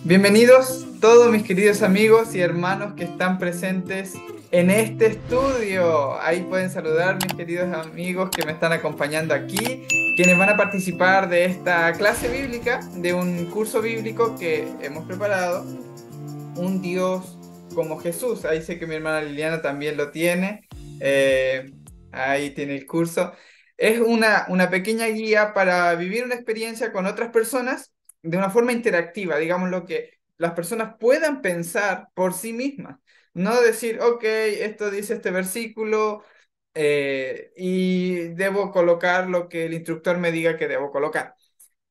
Bienvenidos todos mis queridos amigos y hermanos que están presentes en este estudio. Ahí pueden saludar mis queridos amigos que me están acompañando aquí, quienes van a participar de esta clase bíblica, de un curso bíblico que hemos preparado, Un Dios como Jesús. Ahí sé que mi hermana Liliana también lo tiene. Eh, Ahí tiene el curso. Es una pequeña guía para vivir una experiencia con otras personas de una forma interactiva, digamos lo que las personas puedan pensar por sí mismas. No decir, ok, esto dice este versículo y debo colocar lo que el instructor me diga que debo colocar.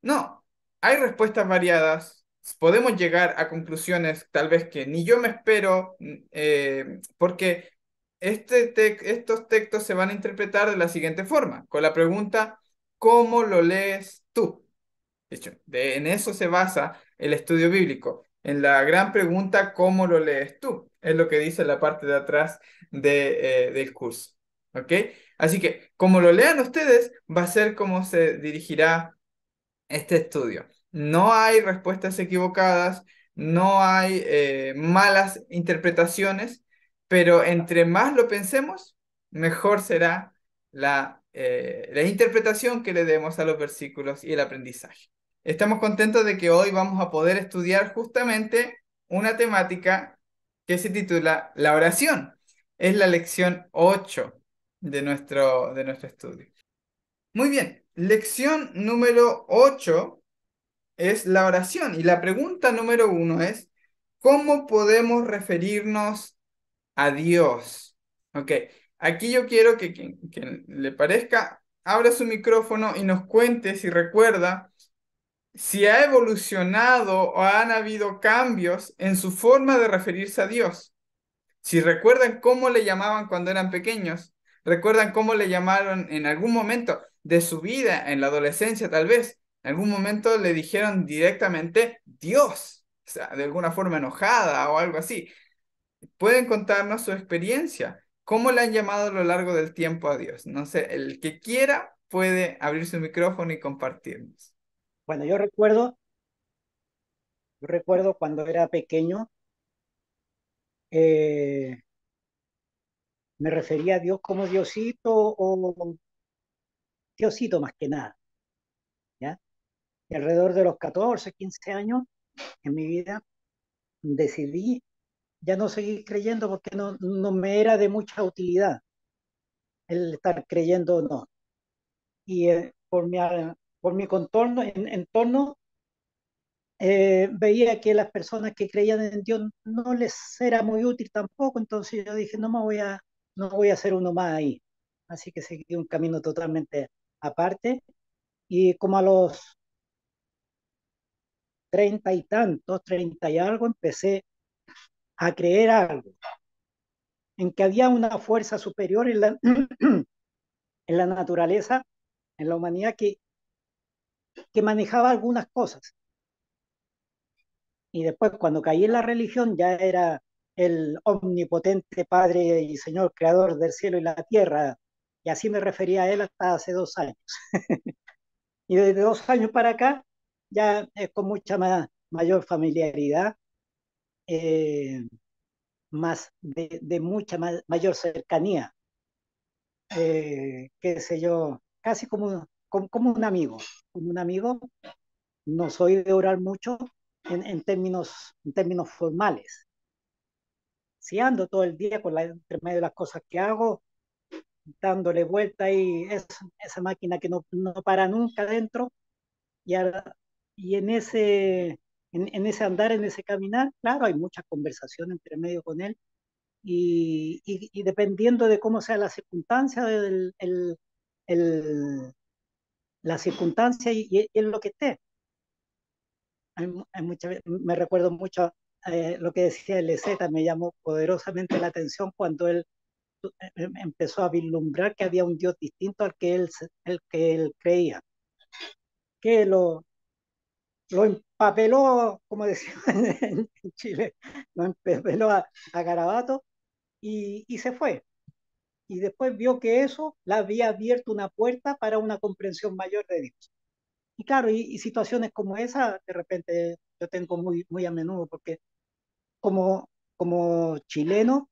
No, hay respuestas variadas. Podemos llegar a conclusiones tal vez que ni yo me espero, porque estos textos se van a interpretar de la siguiente forma, con la pregunta, ¿cómo lo lees tú? De hecho, en eso se basa el estudio bíblico, en la gran pregunta, ¿cómo lo lees tú? Es lo que dice la parte de atrás del curso. ¿Ok? Así que, como lo lean ustedes, va a ser como se dirigirá este estudio. No hay respuestas equivocadas, no hay malas interpretaciones, pero entre más lo pensemos, mejor será la interpretación que le demos a los versículos y el aprendizaje. Estamos contentos de que hoy vamos a poder estudiar justamente una temática que se titula la oración. Es la lección 8 de nuestro estudio. Muy bien, lección número 8 es la oración y la pregunta número 1 es, ¿cómo podemos referirnos a Dios? Ok, aquí yo quiero que quien le parezca abra su micrófono y nos cuente si recuerda si ha evolucionado o han habido cambios en su forma de referirse a Dios. Si recuerdan cómo le llamaban cuando eran pequeños, recuerdan cómo le llamaron en algún momento de su vida, en la adolescencia tal vez, en algún momento le dijeron directamente Dios, o sea, de alguna forma enojada o algo así. Pueden contarnos su experiencia, cómo le han llamado a lo largo del tiempo a Dios. No sé, el que quiera puede abrir su micrófono y compartirnos. Bueno, yo recuerdo cuando era pequeño, eh, me refería a Dios como Diosito o Diosito más que nada, ¿ya? Y alrededor de los 14, 15 años en mi vida decidí ya no seguir creyendo porque no me era de mucha utilidad el estar creyendo, no. Y por mi contorno, entorno, veía que las personas que creían en Dios no les era muy útil tampoco, entonces yo dije, no voy a hacer uno más ahí. Así que seguí un camino totalmente aparte y como a los 30 y tantos, 30 y algo, empecé a creer algo, en que había una fuerza superior en la naturaleza, en la humanidad, que manejaba algunas cosas. Y después cuando caí en la religión ya era el omnipotente Padre y Señor Creador del cielo y la tierra. Y así me refería a él hasta hace 2 años. Y desde 2 años para acá, ya con mucha mayor familiaridad, eh, más de mucha mayor cercanía, qué sé yo, casi como como un amigo. No soy de orar mucho en términos formales. Si ando todo el día entre medio de las cosas que hago, dándole vuelta y esa máquina que no para nunca dentro, y, y en ese andar, en ese caminar, claro, hay mucha conversación entre medio con él, y dependiendo de cómo sea la circunstancia, el- la circunstancia y en lo que esté. Hay me recuerdo mucho lo que decía LZ, me llamó poderosamente la atención cuando él empezó a vislumbrar que había un Dios distinto al que él creía, que lo empapeló, como decimos en Chile, lo empapeló a Garabato y se fue. Y después vio que eso le había abierto una puerta para una comprensión mayor de Dios. Y claro, y situaciones como esa, de repente yo tengo muy a menudo, porque como, como chileno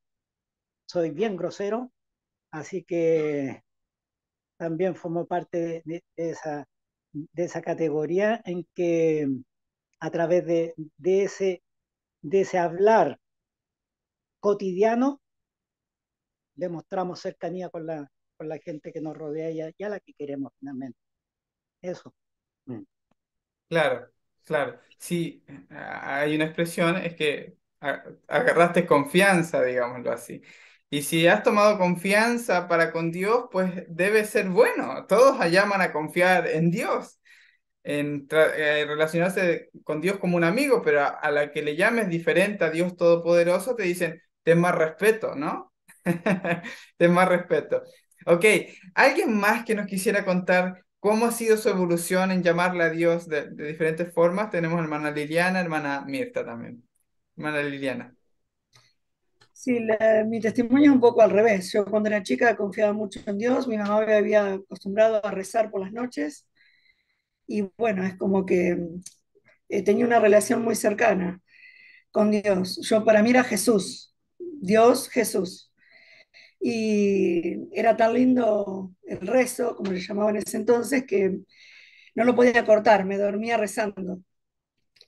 soy bien grosero, así que también formo parte de esa categoría en que a través de ese hablar cotidiano demostramos cercanía con la gente que nos rodea y a la que queremos finalmente. Eso. Mm. Claro, claro. Sí, hay una expresión, es que agarraste confianza, digámoslo así. Y si has tomado confianza para con Dios, pues debe ser bueno. Todos llaman a confiar en Dios, en relacionarse con Dios como un amigo, pero a la que le llames diferente a Dios Todopoderoso, te dicen, ten más respeto, ¿no? Ten más respeto. Ok, ¿alguien más que nos quisiera contar cómo ha sido su evolución en llamarle a Dios de diferentes formas? Tenemos hermana Liliana, hermana Mirta también. Hermana Liliana. Sí, mi testimonio es un poco al revés. Yo cuando era chica confiaba mucho en Dios, mi mamá me había acostumbrado a rezar por las noches y bueno, es como que tenía una relación muy cercana con Dios. Yo para mí era Jesús, Dios Jesús. Y era tan lindo el rezo, como le llamaban en ese entonces, que no lo podía cortar, me dormía rezando.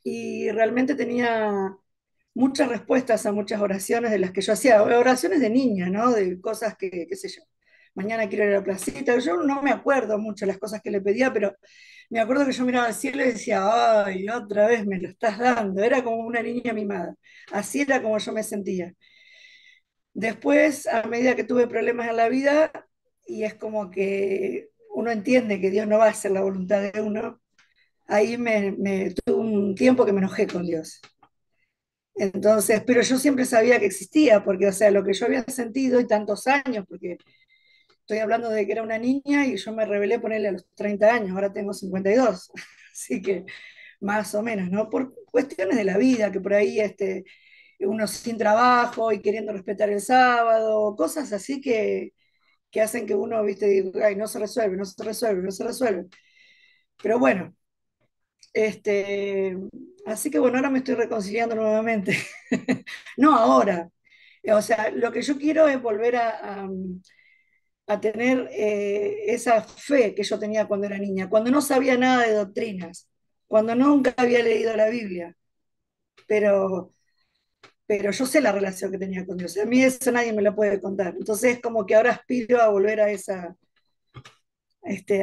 Y realmente tenía muchas respuestas a muchas oraciones de las que yo hacía, oraciones de niña, ¿no? De cosas que, qué sé yo, mañana quiero ir a la placita. Yo no me acuerdo mucho las cosas que le pedía, pero me acuerdo que yo miraba al cielo y decía, ay, otra vez me lo estás dando. Era como una niña mimada. Así era como yo me sentía. Después, a medida que tuve problemas en la vida, y es como que uno entiende que Dios no va a hacer la voluntad de uno, ahí me tuve un tiempo que me enojé con Dios. Entonces, pero yo siempre sabía que existía, porque, o sea, lo que yo había sentido y tantos años, porque estoy hablando de que era una niña y yo me rebelé ponerle a los 30 años, ahora tengo 52, así que más o menos, ¿no? Por cuestiones de la vida, que por ahí uno sin trabajo y queriendo respetar el sábado, cosas así que hacen que uno, viste, diga, ay, no se resuelve, no se resuelve, no se resuelve. Pero bueno, este, así que bueno, ahora me estoy reconciliando nuevamente. No ahora. O sea, lo que yo quiero es volver a tener esa fe que yo tenía cuando era niña, cuando no sabía nada de doctrinas, cuando nunca había leído la Biblia, pero, pero yo sé la relación que tenía con Dios. A mí eso nadie me lo puede contar. Entonces es como que ahora aspiro a volver a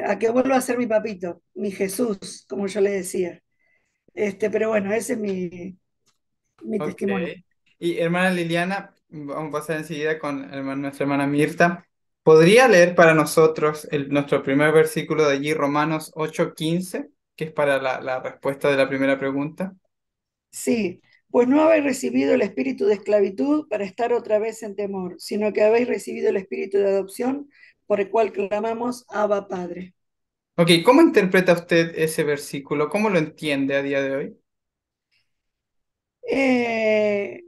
a que vuelva a ser mi papito, mi Jesús, como yo le decía. Pero bueno, ese es mi Ok. testimonio. Y hermana Liliana, vamos a pasar enseguida con nuestra hermana Mirta. ¿Podría leer para nosotros nuestro primer versículo de allí, Romanos 8:15, que es para la respuesta de la primera pregunta? Sí, pues no habéis recibido el espíritu de esclavitud para estar otra vez en temor, sino que habéis recibido el espíritu de adopción por el cual clamamos Abba Padre. Ok, ¿cómo interpreta usted ese versículo? ¿Cómo lo entiende a día de hoy? Eh,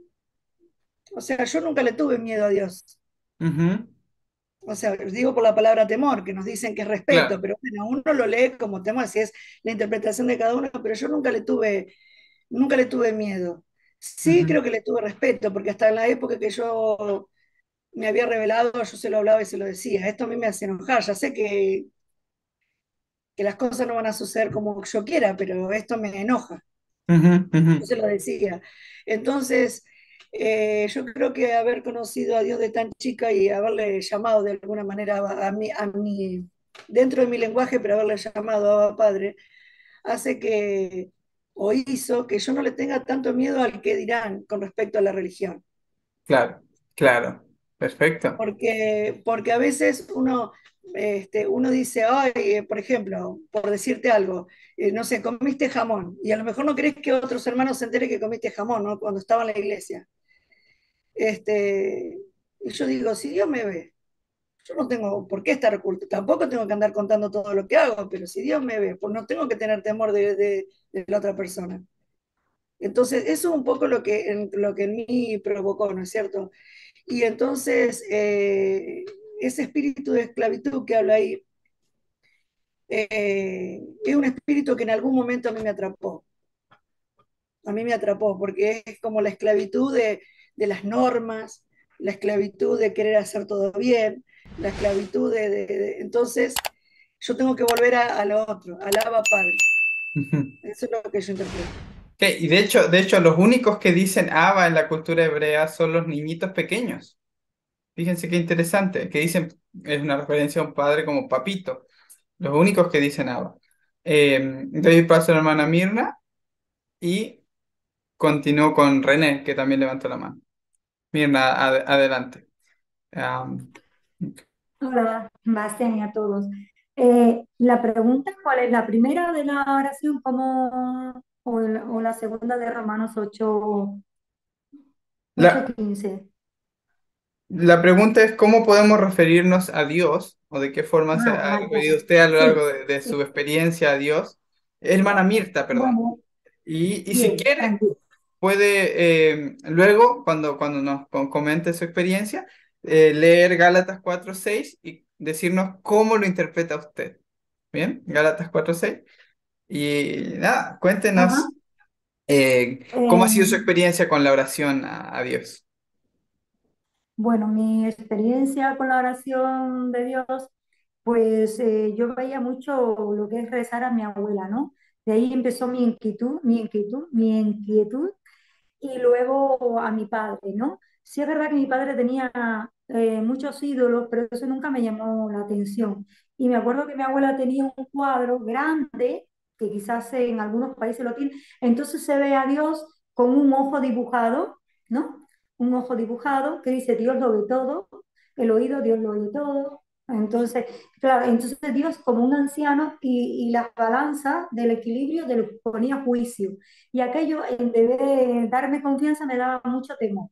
o sea, yo nunca le tuve miedo a Dios. Ujú. O sea, digo por la palabra temor, que nos dicen que es respeto, Claro. pero bueno, uno lo lee como temor, si es la interpretación de cada uno, pero yo nunca le tuve miedo. Sí Ujú, creo que le tuve respeto, porque hasta en la época que yo me había revelado, yo se lo hablaba y se lo decía. Esto a mí me hace enojar. Ya sé que las cosas no van a suceder como yo quiera, pero esto me enoja. ujú, ujú. Yo se lo decía. Entonces, yo creo que haber conocido a Dios de tan chica y haberle llamado de alguna manera dentro de mi lenguaje, pero haberle llamado a Padre, hace que, o hizo que yo no le tenga tanto miedo al que dirán con respecto a la religión. Claro, claro. Perfecto. Porque a veces uno dice, ay, por ejemplo, por decirte algo, no sé, comiste jamón, y a lo mejor no querés que otros hermanos se enteren que comiste jamón, ¿no? Cuando estaba en la iglesia. Y yo digo, si Dios me ve, yo no tengo por qué estar oculto, tampoco tengo que andar contando todo lo que hago, pero si Dios me ve, pues no tengo que tener temor de la otra persona. Entonces, eso es un poco lo que en mí provocó, ¿no es cierto? Y entonces, ese espíritu de esclavitud que habla ahí, es un espíritu que en algún momento a mí me atrapó. a mí me atrapó, porque es como la esclavitud de las normas, la esclavitud de querer hacer todo bien, la esclavitud entonces yo tengo que volver a lo otro, al Abba Padre. Ujú. Eso es lo que yo interpreto. Ok, y de hecho, los únicos que dicen Abba en la cultura hebrea son los niñitos pequeños. Fíjense qué interesante, que dicen, es una referencia a un padre como papito. Los únicos que dicen Abba. Entonces paso a la hermana Mirna y continúo con René, que también levantó la mano. Mirna, adelante. Am, Hola, Bastián y a todos. La pregunta, ¿cuál es la primera de la oración o la segunda de Romanos 8, la, 15? la pregunta es, ¿cómo podemos referirnos a Dios? ¿O de qué forma se ha Ya. referido usted a lo Sí, largo de su sí. experiencia a Dios? Hermana Mirta, perdón. Bueno, Y si bien, quiere, tranquilo. puede luego, cuando nos comente su experiencia, leer Gálatas 4:6 y decirnos cómo lo interpreta usted. ¿Bien? Gálatas 4:6. Y nada, Ajá. cuéntenos cómo ha sido su Eh, experiencia con la oración a Dios. bueno, mi experiencia con la oración de Dios, pues yo veía mucho lo que es rezar a mi abuela, ¿no? De ahí empezó mi inquietud y luego a mi padre, ¿no? Sí es verdad que mi padre tenía muchos ídolos, pero eso nunca me llamó la atención. Y me acuerdo que mi abuela tenía un cuadro grande, que quizás en algunos países lo tiene, entonces se ve a Dios con un ojo dibujado, ¿no? Un ojo dibujado que dice Dios lo ve todo, el oído Dios lo oye todo. Entonces, claro, entonces Dios como un anciano y la balanza del equilibrio de lo que ponía juicio. Y aquello, en vez de darme confianza, me daba mucho temor,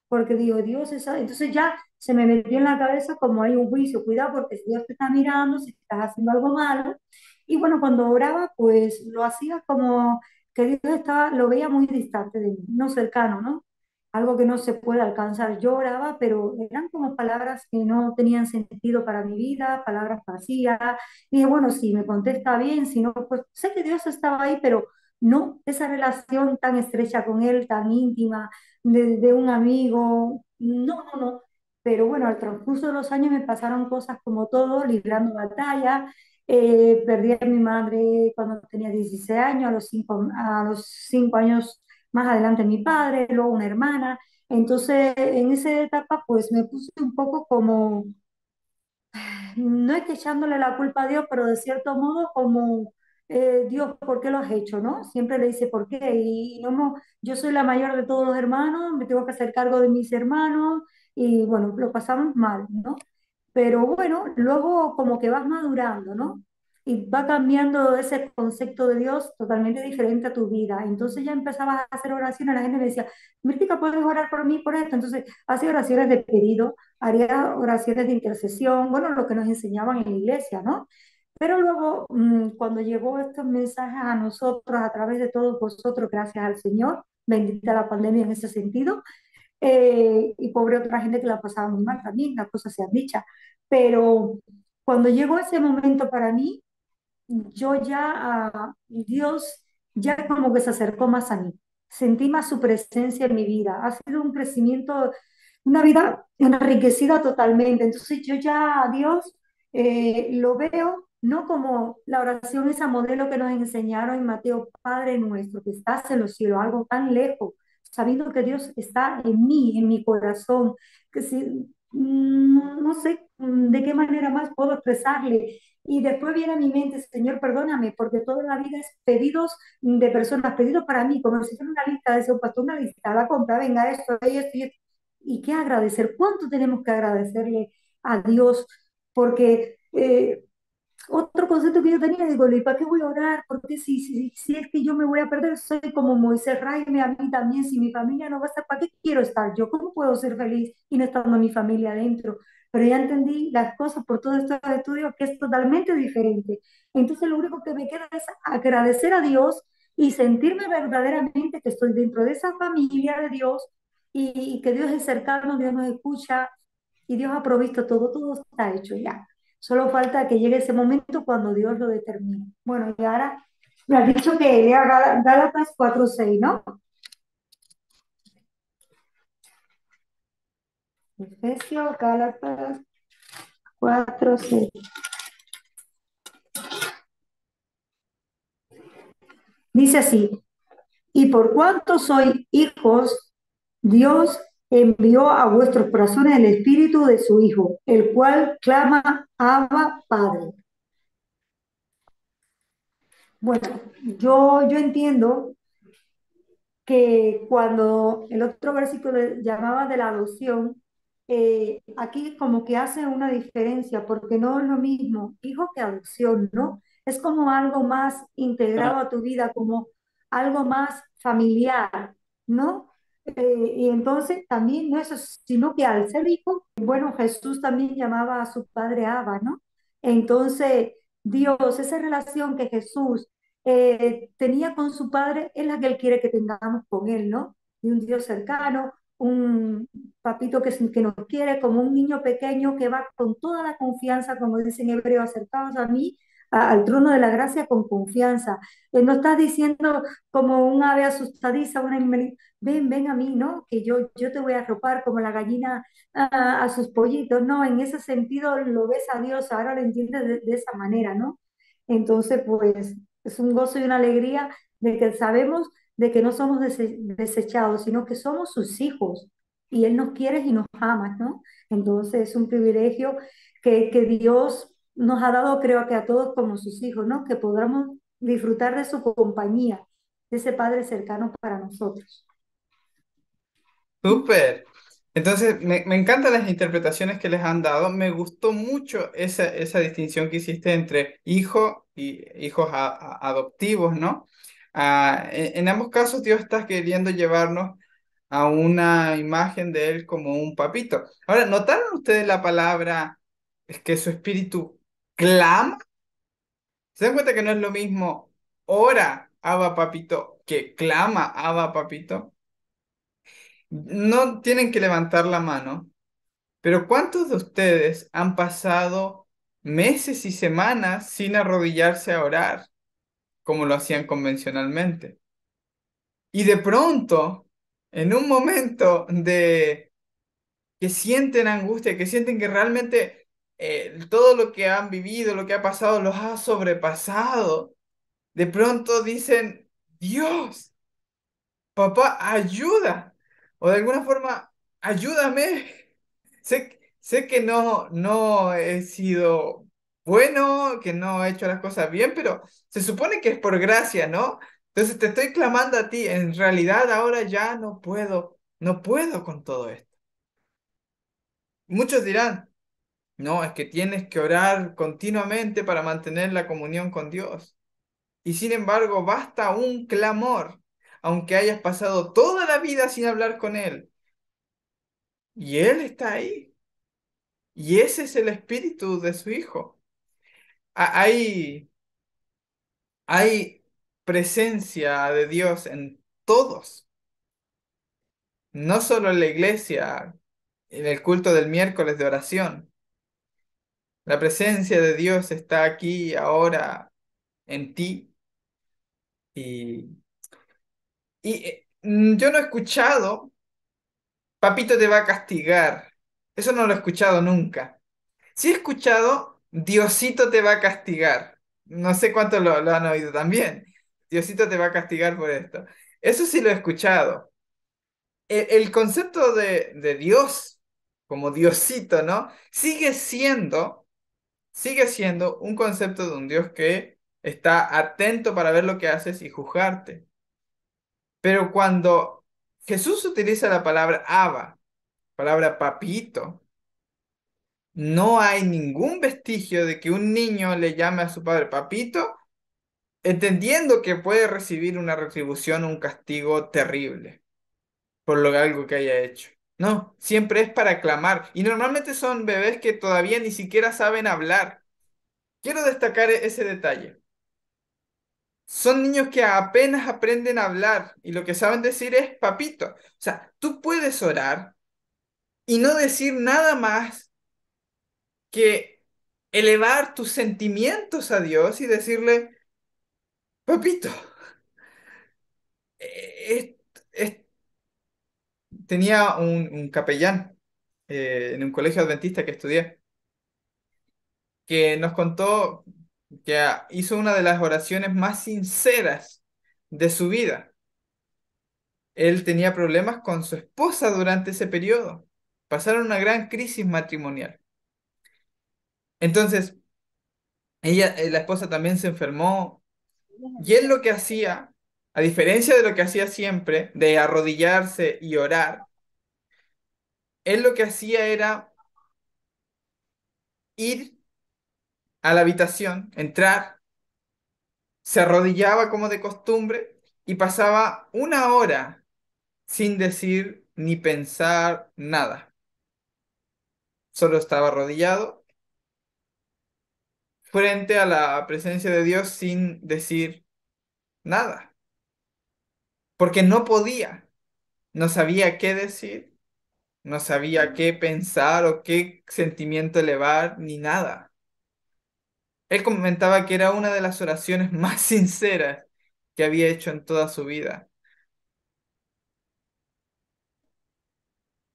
porque digo, Dios, entonces ya se me metió en la cabeza como hay un juicio, cuidado, porque si Dios te está mirando, si estás haciendo algo malo. Y bueno, cuando oraba, pues lo hacía como que Dios estaba, lo veía muy distante de mí, no cercano, ¿no? Algo que no se puede alcanzar. Yo oraba, pero eran como palabras que no tenían sentido para mi vida, palabras vacías. Y dije, bueno, si me contesta bien, si no, pues sé que Dios estaba ahí, pero no esa relación tan estrecha con Él, tan íntima, de un amigo. No, no, no. Pero bueno, al transcurso de los años me pasaron cosas como todo, librando batallas. Perdí a mi madre cuando tenía 16 años, a los 5 años más adelante mi padre, luego una hermana. Entonces, en esa etapa, pues me puse un poco como no es que echándole la culpa a Dios, pero de cierto modo como Dios, ¿por qué lo has hecho? ¿No? Siempre le dice por qué. Y no, yo soy la mayor de todos los hermanos, me tengo que hacer cargo de mis hermanos y bueno, lo pasamos mal, ¿no? Pero bueno, luego como que vas madurando, ¿no? Y va cambiando ese concepto de Dios totalmente diferente a tu vida. Entonces ya empezabas a hacer oraciones, la gente me decía, Mirtica, ¿puedes orar por mí por esto? Entonces hacía oraciones de pedido, haría oraciones de intercesión, bueno, lo que nos enseñaban en la iglesia, ¿no? Pero luego, cuando llegó estos mensajes a nosotros, a través de todos vosotros, gracias al Señor, bendita la pandemia en ese sentido, y pobre otra gente que la pasaba muy mal también, las cosas se han dicho. Pero cuando llegó ese momento para mí, yo ya, Dios ya como que se acercó más a mí. Sentí más su presencia en mi vida. Ha sido un crecimiento, una vida enriquecida totalmente. Entonces yo ya a Dios lo veo no como la oración, esa modelo que nos enseñaron en Mateo, Padre nuestro, que estás en los cielos, algo tan lejos, sabiendo que Dios está en mí, en mi corazón, que si, no sé de qué manera más puedo expresarle. Y después viene a mi mente, Señor, perdóname, porque toda la vida es pedidos de personas, pedidos para mí, como si fuera una lista, de un pastor, una lista, la compra, venga, esto, esto y esto. ¿Y qué agradecer? ¿Cuánto tenemos que agradecerle a Dios? Porque otro concepto que yo tenía, digo, ¿y para qué voy a orar? Porque si es que yo me voy a perder, soy como Moisés, ráeme a mí también, si mi familia no va a estar, ¿para qué quiero estar yo? ¿Cómo puedo ser feliz y no estando mi familia adentro? Pero ya entendí las cosas por todos estos estudios que es totalmente diferente. Entonces lo único que me queda es agradecer a Dios y sentirme verdaderamente que estoy dentro de esa familia de Dios y que Dios es cercano, Dios nos escucha y Dios ha provisto todo, todo está hecho ya. Solo falta que llegue ese momento cuando Dios lo determine. Bueno, y ahora Me has dicho que lea Gálatas 4:6, ¿no? Efesios, Gálatas 4:6. Dice así, y por cuanto sois hijos, Dios envió a vuestros corazones el espíritu de su Hijo, el cual clama, Abba, Padre. Bueno, yo entiendo que cuando el otro versículo llamaba de la adopción, aquí como que hace una diferencia, porque no es lo mismo hijo que adopción, ¿no? Es como algo más integrado a tu vida, como algo más familiar, ¿no? Y entonces también no es eso, sino que al ser hijo, bueno, Jesús también llamaba a su padre Abba, ¿no? Entonces, Dios, esa relación que Jesús tenía con su padre es la que él quiere que tengamos con él, ¿no? De un Dios cercano, un papito que nos quiere, como un niño pequeño que va con toda la confianza, como dicen en hebreo, acercados a mí, al trono de la gracia con confianza. No estás diciendo como un ave asustadiza, ven, ven a mí, ¿no? Que yo te voy a arropar como la gallina a sus pollitos, no, en ese sentido lo ves a Dios, ahora lo entiendes de esa manera, ¿no? Entonces, pues es un gozo y una alegría de que sabemos de que no somos desechados, sino que somos sus hijos y Él nos quiere y nos ama, ¿no? Entonces es un privilegio que Dios nos ha dado, creo que a todos como sus hijos, ¿no? Que podamos disfrutar de su compañía, de ese Padre cercano para nosotros. Súper. Entonces, me encantan las interpretaciones que les han dado. Me gustó mucho esa distinción que hiciste entre hijo y hijos adoptivos, ¿no? En ambos casos, Dios está queriendo llevarnos a una imagen de Él como un papito. Ahora, ¿notaron ustedes la palabra, es que su espíritu clama? ¿Se dan cuenta que no es lo mismo ora, Abba papito, que clama, Abba papito? No tienen que levantar la mano, pero ¿cuántos de ustedes han pasado meses y semanas sin arrodillarse a orar, como lo hacían convencionalmente? Y de pronto, en un momento de que sienten angustia, que sienten que realmente todo lo que han vivido, lo que ha pasado, los ha sobrepasado, de pronto dicen, Dios, papá, ayuda. O de alguna forma, ayúdame. Sé que no he sido bueno, que no he hecho las cosas bien, pero se supone que es por gracia, ¿no? Entonces te estoy clamando a ti. En realidad ahora ya no puedo con todo esto. Muchos dirán, no, es que tienes que orar continuamente para mantener la comunión con Dios. Y sin embargo, basta un clamor, aunque hayas pasado toda la vida sin hablar con Él. Y Él está ahí. Y ese es el espíritu de su Hijo. Hay, hay presencia de Dios en todos, no solo en la iglesia, en el culto del miércoles de oración. La presencia de Dios está aquí ahora en ti. Y, yo no he escuchado, papito te va a castigar. Eso no lo he escuchado nunca. Sí he escuchado, Diosito te va a castigar. No sé cuántos lo han oído también. Diosito te va a castigar por esto. Eso sí lo he escuchado. El concepto de Dios como Diosito, ¿no? Sigue siendo un concepto de un Dios que está atento para ver lo que haces y juzgarte. Pero cuando Jesús utiliza la palabra Abba, palabra papito, no hay ningún vestigio de que un niño le llame a su padre papito, entendiendo que puede recibir una retribución o un castigo terrible por algo que haya hecho. No, siempre es para clamar. Y normalmente son bebés que todavía ni siquiera saben hablar. Quiero destacar ese detalle. Son niños que apenas aprenden a hablar y lo que saben decir es papito. O sea, tú puedes orar y no decir nada más que elevar tus sentimientos a Dios y decirle, papito, eh, es- tenía un capellán en un colegio adventista que estudié, que nos contó que hizo una de las oraciones más sinceras de su vida. Él tenía problemas con su esposa durante ese periodo. Pasaron una gran crisis matrimonial. Entonces, la esposa también se enfermó. Y él lo que hacía, a diferencia de lo que hacía siempre, de arrodillarse y orar, él lo que hacía era ir a la habitación, entrar, se arrodillaba como de costumbre y pasaba una hora sin decir ni pensar nada. Solo estaba arrodillado frente a la presencia de Dios sin decir nada, porque no podía, no sabía qué decir, no sabía qué pensar o qué sentimiento elevar, ni nada. Él comentaba que era una de las oraciones más sinceras que había hecho en toda su vida.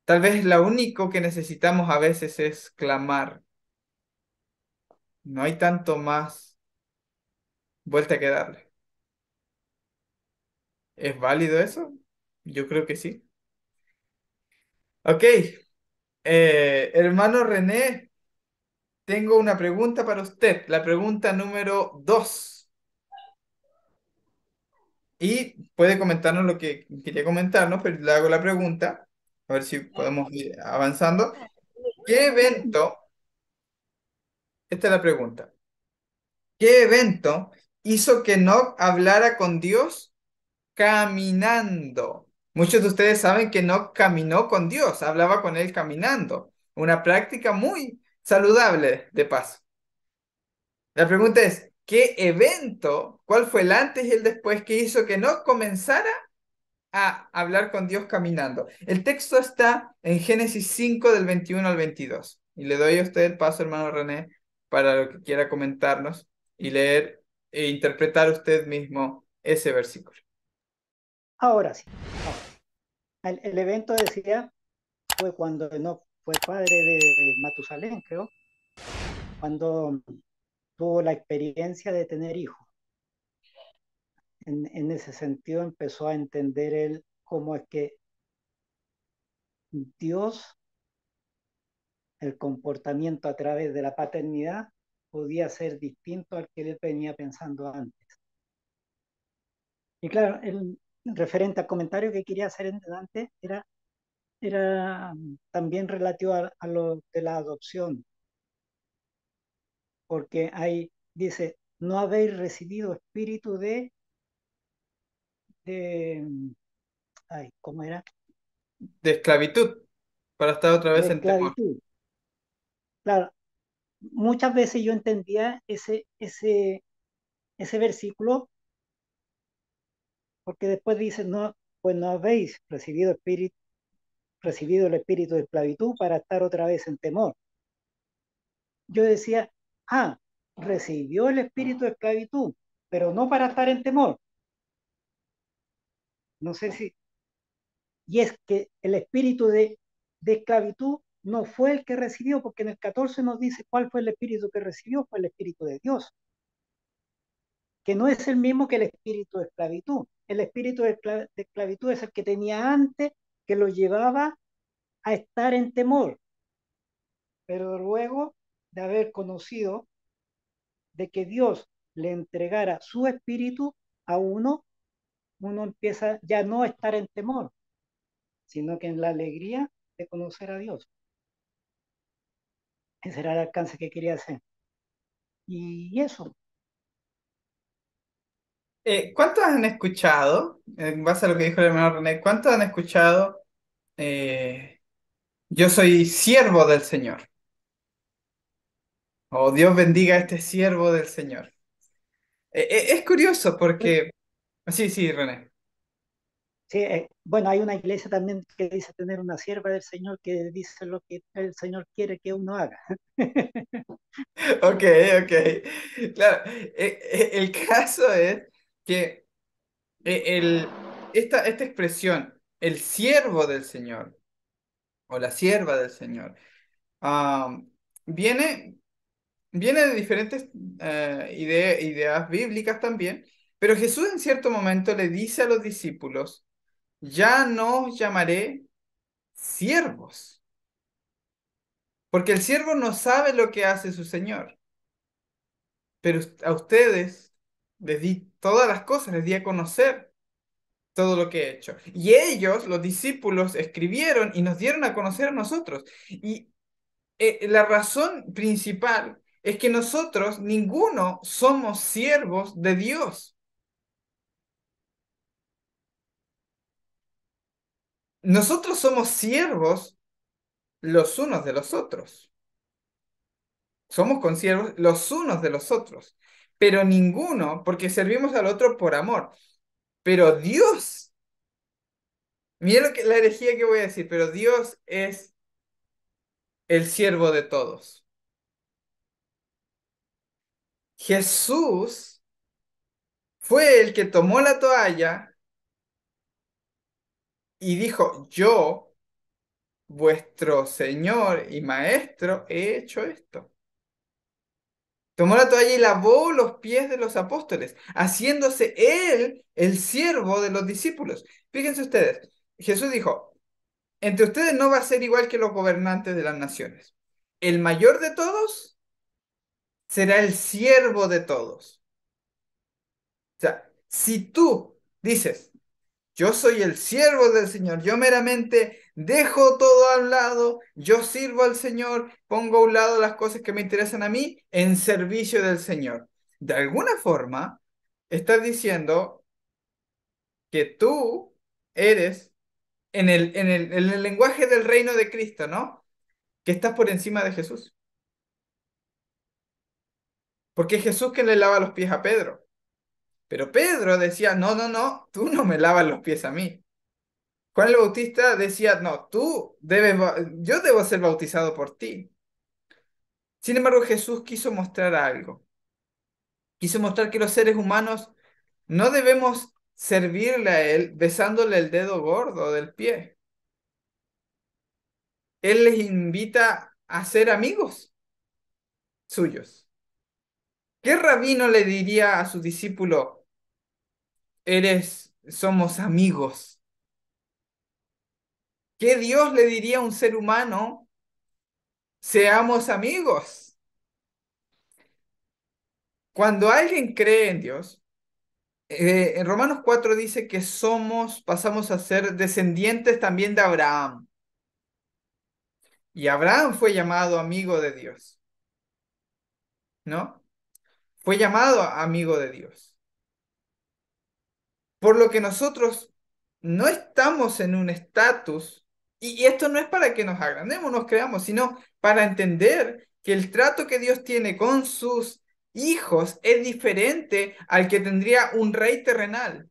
Tal vez lo único que necesitamos a veces es clamar. No hay tanto más vuelta que darle. ¿Es válido eso? Yo creo que sí. Ok, hermano René, tengo una pregunta para usted, la pregunta número 2. Y puede comentarnos lo que quería comentarnos, pero le hago la pregunta, a ver si podemos ir avanzando. ¿Qué evento, esta es la pregunta, qué evento hizo que Enoc hablara con Dios caminando? Muchos de ustedes saben que Enoc caminó con Dios, hablaba con él caminando, una práctica muy saludable de paso. La pregunta es, ¿qué evento, cuál fue el antes y el después que hizo que Enoc comenzara a hablar con Dios caminando? El texto está en Génesis 5 del 21 al 22. Y le doy a usted el paso, hermano René, para lo que quiera comentarnos y leer e interpretar usted mismo ese versículo. Ahora sí. El evento decía fue cuando no fue padre de Matusalén, creo, cuando tuvo la experiencia de tener hijos. En ese sentido empezó a entender él cómo es que Dios, el comportamiento a través de la paternidad, podía ser distinto al que él venía pensando antes. Y claro, el referente al comentario que quería hacer antes era también relativo a lo de la adopción, porque ahí dice, no habéis recibido espíritu de ay, ¿cómo era? De esclavitud, para estar otra De vez en temor. esclavitud. Claro, muchas veces yo entendía ese versículo porque después dice, no, pues no habéis recibido el espíritu de esclavitud para estar otra vez en temor. Yo decía, recibió el espíritu de esclavitud, pero no para estar en temor. No sé si, y es que el espíritu de esclavitud no fue el que recibió, porque en el 14 nos dice cuál fue el espíritu que recibió, fue el espíritu de Dios, que no es el mismo que el espíritu de esclavitud. El espíritu de esclavitud es el que tenía antes, que lo llevaba a estar en temor, pero luego de haber conocido de que Dios le entregara su espíritu a uno empieza ya no a estar en temor, sino que en la alegría de conocer a Dios. Ese era el alcance que quería hacer. Y eso. ¿Cuántos han escuchado, en base a lo que dijo el hermano René, cuántos han escuchado, yo soy siervo del Señor? O Dios bendiga a este siervo del Señor. Es curioso porque... Sí, sí, René. Sí, bueno, hay una iglesia también que dice tener una sierva del Señor que dice lo que el Señor quiere que uno haga. Ok, ok. Claro, el caso es que esta expresión, el siervo del Señor o la sierva del Señor, ah, viene, viene de diferentes ideas bíblicas también, pero Jesús en cierto momento le dice a los discípulos, ya no os llamaré siervos, porque el siervo no sabe lo que hace su Señor, pero a ustedes les di todas las cosas, les di a conocer todo lo que he hecho. Y ellos, los discípulos, escribieron y nos dieron a conocer a nosotros. Y la razón principal es que nosotros, ninguno, somos siervos de Dios. Nosotros somos siervos los unos de los otros. Somos consiervos los unos de los otros. Pero ninguno, porque servimos al otro por amor. Pero Dios, mira la herejía que voy a decir, pero Dios es el siervo de todos. Jesús fue el que tomó la toalla y dijo, yo, vuestro Señor y Maestro, he hecho esto. Tomó la toalla y lavó los pies de los apóstoles, haciéndose él el siervo de los discípulos. Fíjense ustedes, Jesús dijo, entre ustedes no va a ser igual que los gobernantes de las naciones. El mayor de todos será el siervo de todos. O sea, si tú dices, yo soy el siervo del Señor, yo meramente dejo todo a un lado, yo sirvo al Señor, pongo a un lado las cosas que me interesan a mí en servicio del Señor. De alguna forma, estás diciendo que tú eres, en el lenguaje del reino de Cristo, ¿no? Que estás por encima de Jesús. Porque es Jesús quien le lava los pies a Pedro. Pero Pedro decía, no, no, no, tú no me lavas los pies a mí. Juan el Bautista decía, no, yo debo ser bautizado por ti. Sin embargo, Jesús quiso mostrar algo. Quiso mostrar que los seres humanos no debemos servirle a Él besándole el dedo gordo del pie. Él les invita a ser amigos suyos. ¿Qué rabino le diría a su discípulo, somos amigos? ¿Qué Dios le diría a un ser humano, seamos amigos? Cuando alguien cree en Dios, en Romanos 4 dice que pasamos a ser descendientes también de Abraham. Y Abraham fue llamado amigo de Dios, ¿no? Fue llamado amigo de Dios. Por lo que nosotros no estamos en un estatus, y esto no es para que nos agrandemos, nos creamos, sino para entender que el trato que Dios tiene con sus hijos es diferente al que tendría un rey terrenal.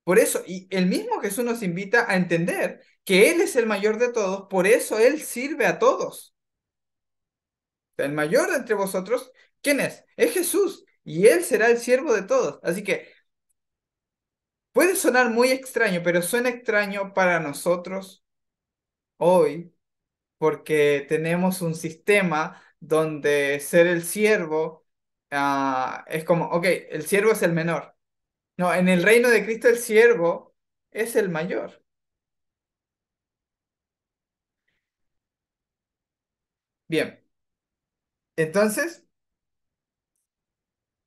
Por eso, y el mismo Jesús nos invita a entender que Él es el mayor de todos, por eso Él sirve a todos. El mayor de entre vosotros, ¿quién es? Es Jesús, y Él será el siervo de todos. Así que puede sonar muy extraño, pero suena extraño para nosotros hoy, porque tenemos un sistema donde ser el siervo es como, ok, el siervo es el menor. No, en el reino de Cristo el siervo es el mayor. Bien, entonces,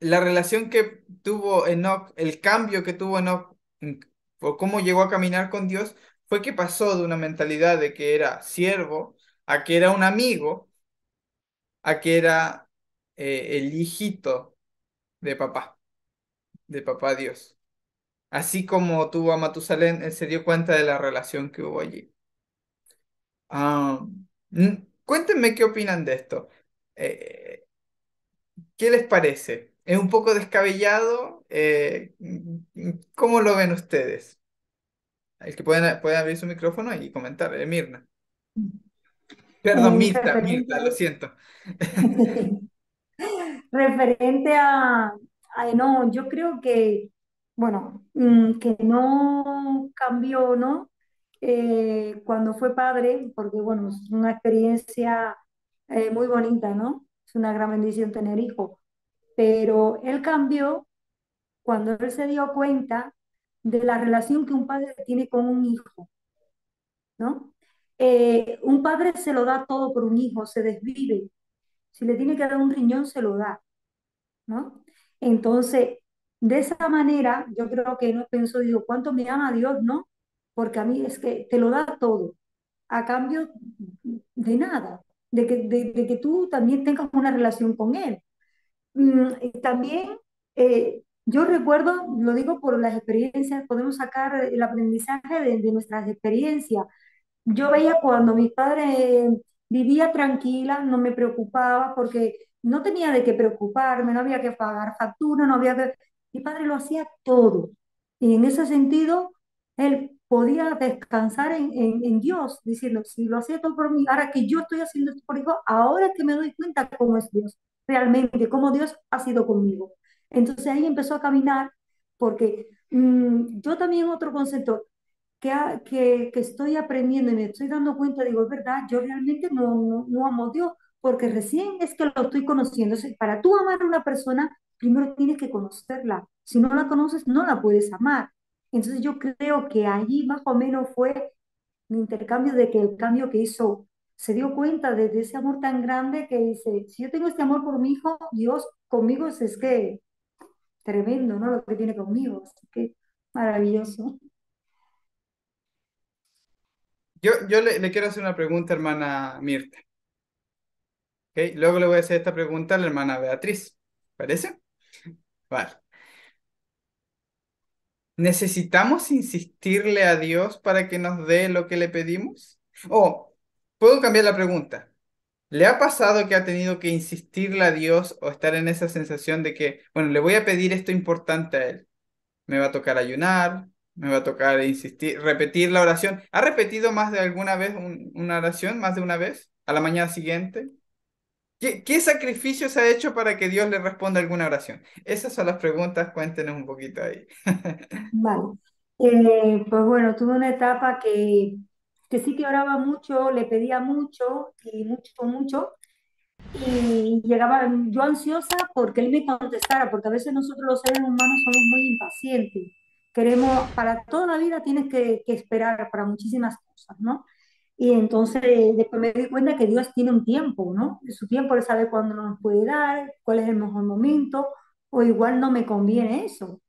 la relación que tuvo Enoch, el cambio que tuvo Enoch, por cómo llegó a caminar con Dios, fue que pasó de una mentalidad de que era siervo a que era un amigo, a que era el hijito de papá Dios. Así como tuvo a Matusalén, él se dio cuenta de la relación que hubo allí. Ah, cuéntenme qué opinan de esto. Eh, ¿Qué les parece? ¿Es un poco descabellado? ¿Cómo lo ven ustedes? El que pueden abrir su micrófono y comentar, Mirna. Perdón, Referente Mirta, lo siento. referente Ay, no, yo creo que, bueno, que no cambió, ¿no? Cuando fue padre, porque, bueno, es una experiencia muy bonita, ¿no? Es una gran bendición tener hijos, pero él cambió cuando él se dio cuenta de la relación que un padre tiene con un hijo, ¿no? Un padre se lo da todo por un hijo, se desvive. Si le tiene que dar un riñón, se lo da, ¿no? Entonces, de esa manera, yo creo que no pensó, digo, ¿cuánto me ama Dios, no? Porque a mí es que te lo da todo, a cambio de nada, de que tú también tengas una relación con Él. Y también, yo recuerdo, lo digo por las experiencias, podemos sacar el aprendizaje de nuestras experiencias. Yo veía cuando mi padre vivía tranquila, no me preocupaba porque no tenía de qué preocuparme, no había que pagar factura, no había que... Mi padre lo hacía todo. Y en ese sentido, él podía descansar en Dios, diciendo, si lo hacía todo por mí, ahora que yo estoy haciendo esto por hijo, ahora es que me doy cuenta cómo es Dios, realmente, cómo Dios ha sido conmigo. Entonces ahí empezó a caminar porque yo también otro concepto, que estoy aprendiendo y me estoy dando cuenta, digo, es verdad, yo realmente no amo a Dios, porque recién es que lo estoy conociendo. O sea, para tú amar a una persona, primero tienes que conocerla. Si no la conoces, no la puedes amar. Entonces yo creo que allí más o menos fue mi intercambio de que el cambio que hizo, se dio cuenta de ese amor tan grande que dice, si yo tengo este amor por mi hijo, Dios conmigo es que tremendo, ¿no? Lo que tiene conmigo. Así que maravilloso. Yo le quiero hacer una pregunta, hermana Mirta. ¿Ok? Luego le voy a hacer esta pregunta a la hermana Beatriz. ¿Parece? Vale. ¿Necesitamos insistirle a Dios para que nos dé lo que le pedimos? O, puedo cambiar la pregunta. ¿Le ha pasado que ha tenido que insistirle a Dios o estar en esa sensación de que, bueno, le voy a pedir esto importante a Él? Me va a tocar ayunar, me va a tocar insistir, repetir la oración. ¿Ha repetido más de alguna vez una oración, más de una vez, a la mañana siguiente? ¿Qué sacrificios ha hecho para que Dios le responda alguna oración? Esas son las preguntas, cuéntenos un poquito ahí. Vale. Pues bueno, tuve una etapa que sí que oraba mucho, le pedía mucho y mucho, mucho, y llegaba yo ansiosa porque él me contestara, porque a veces nosotros los seres humanos somos muy impacientes. Queremos, para toda la vida tienes que esperar para muchísimas cosas, ¿no? Y entonces después me di cuenta que Dios tiene un tiempo, ¿no? Su tiempo, Él sabe cuándo nos puede dar, cuál es el mejor momento, o igual no me conviene eso.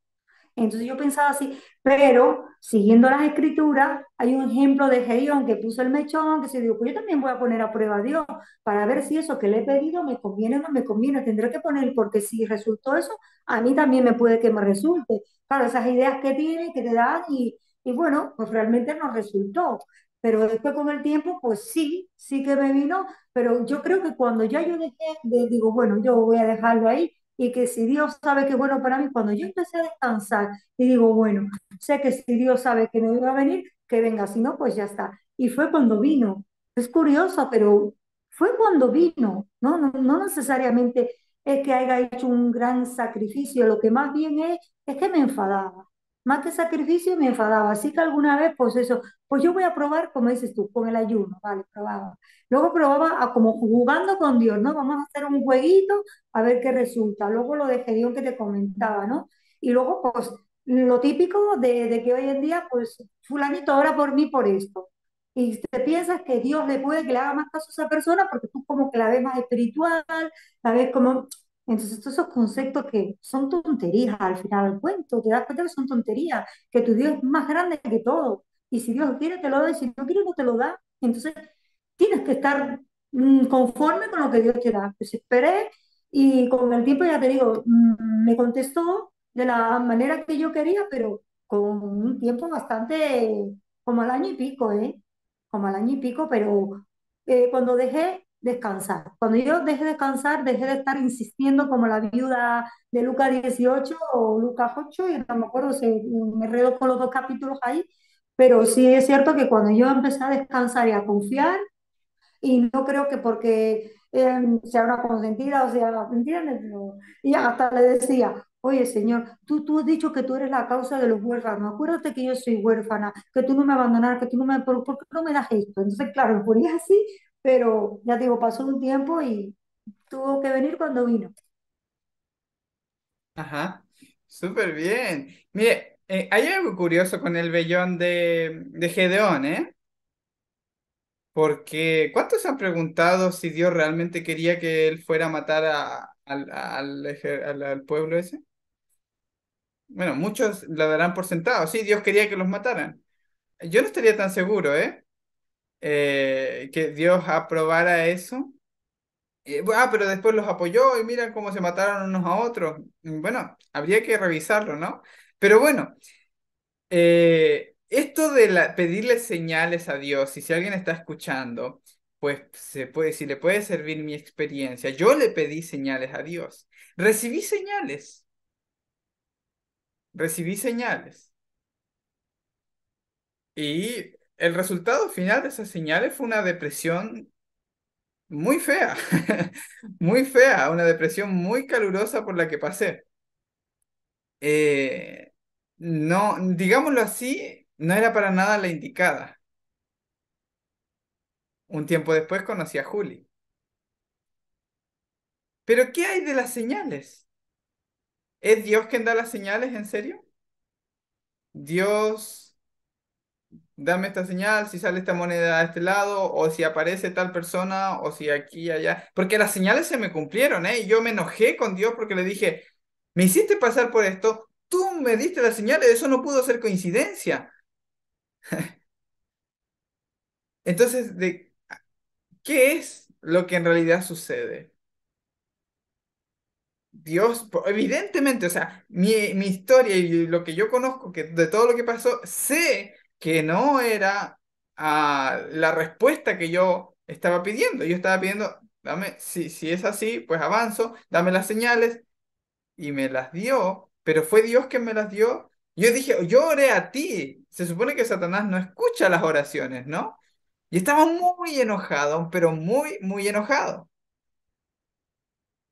Entonces yo pensaba así, pero siguiendo las escrituras, hay un ejemplo de Gedeón que puso el mechón, que se dijo, pues yo también voy a poner a prueba a Dios para ver si eso que le he pedido me conviene o no me conviene. Tendré que poner, porque si resultó eso, a mí también me puede que me resulte. Claro, esas ideas que tiene, que te dan, y bueno, pues realmente no resultó. Pero después con el tiempo, pues sí, sí que me vino, pero yo creo que cuando ya yo dejé, digo, bueno, yo voy a dejarlo ahí y que si Dios sabe que es bueno para mí, cuando yo empecé a descansar y digo, bueno, sé que si Dios sabe que me va a venir, que venga, si no, pues ya está. Y fue cuando vino. Es curioso, pero fue cuando vino, ¿no? No necesariamente es que haya hecho un gran sacrificio, lo que más bien es que me enfadaba. Más que sacrificio, me enfadaba. Así que alguna vez, pues eso, pues yo voy a probar, como dices tú, con el ayuno, vale, probaba. Luego probaba como jugando con Dios, ¿no? Vamos a hacer un jueguito a ver qué resulta. Luego lo de Gedeón que te comentaba, ¿no? Y luego, pues, lo típico de que hoy en día, pues, fulanito ora por mí por esto. Y te piensas que Dios le puede que le haga más caso a esa persona porque tú como que la ves más espiritual, la ves como... Entonces, todos esos conceptos que son tonterías al final del cuento, te das cuenta que son tonterías, que tu Dios es más grande que todo. Y si Dios quiere, te lo da, y si no quiere, no te lo da. Entonces, tienes que estar conforme con lo que Dios te da. Pues esperé y con el tiempo, ya te digo, me contestó de la manera que yo quería, pero con un tiempo bastante, como al año y pico, ¿eh? Como al año y pico, pero cuando dejé descansar, cuando yo dejé descansar, dejé de estar insistiendo como la viuda de Lucas 18 o Lucas 8, y no me acuerdo, me enredo con los dos capítulos ahí, pero sí es cierto que cuando yo empecé a descansar y a confiar, y no creo que porque sea una consentida o sea, ¿me entiendes? Y hasta le decía, oye, Señor, tú has dicho que tú eres la causa de los huérfanos, acuérdate que yo soy huérfana, que tú no me abandonas, que tú no me, ¿por qué no me das esto? Entonces, claro, me ponía así, pero ya te digo, pasó un tiempo y tuvo que venir cuando vino. Ajá, súper bien. Mire, hay algo curioso con el vellón de Gedeón, ¿eh? Porque ¿cuántos se han preguntado si Dios realmente quería que él fuera a matar al pueblo ese? Bueno, muchos lo darán por sentado. Sí, Dios quería que los mataran. Yo no estaría tan seguro, ¿eh? Que Dios aprobara eso. Pero después los apoyó y miran cómo se mataron unos a otros. Bueno, habría que revisarlo, ¿no? Pero bueno, esto de pedirle señales a Dios, y si alguien está escuchando, pues si le puede servir mi experiencia. Yo le pedí señales a Dios. Recibí señales, recibí señales. Y el resultado final de esas señales fue una depresión muy fea, muy fea, una depresión muy calurosa por la que pasé. Eh, no, digámoslo así, no era para nada la indicada. Un tiempo después conocí a Juli. Pero ¿qué hay de las señales? ¿Es Dios quien da las señales, en serio? Dios, dame esta señal, si sale esta moneda a este lado, o si aparece tal persona, o si aquí y allá. Porque las señales se me cumplieron, ¿eh? Y yo me enojé con Dios porque le dije, me hiciste pasar por esto, tú me diste las señales, eso no pudo ser coincidencia. Entonces, ¿qué es lo que en realidad sucede? Dios, evidentemente, o sea, mi historia y lo que yo conozco que de todo lo que pasó, sé que no era la respuesta que yo estaba pidiendo. Yo estaba pidiendo, dame, si es así, pues avanzo, dame las señales y me las dio, pero fue Dios quien me las dio. Yo dije, yo oré a ti. Se supone que Satanás no escucha las oraciones, ¿no? Y estaba muy enojado, pero muy, muy enojado.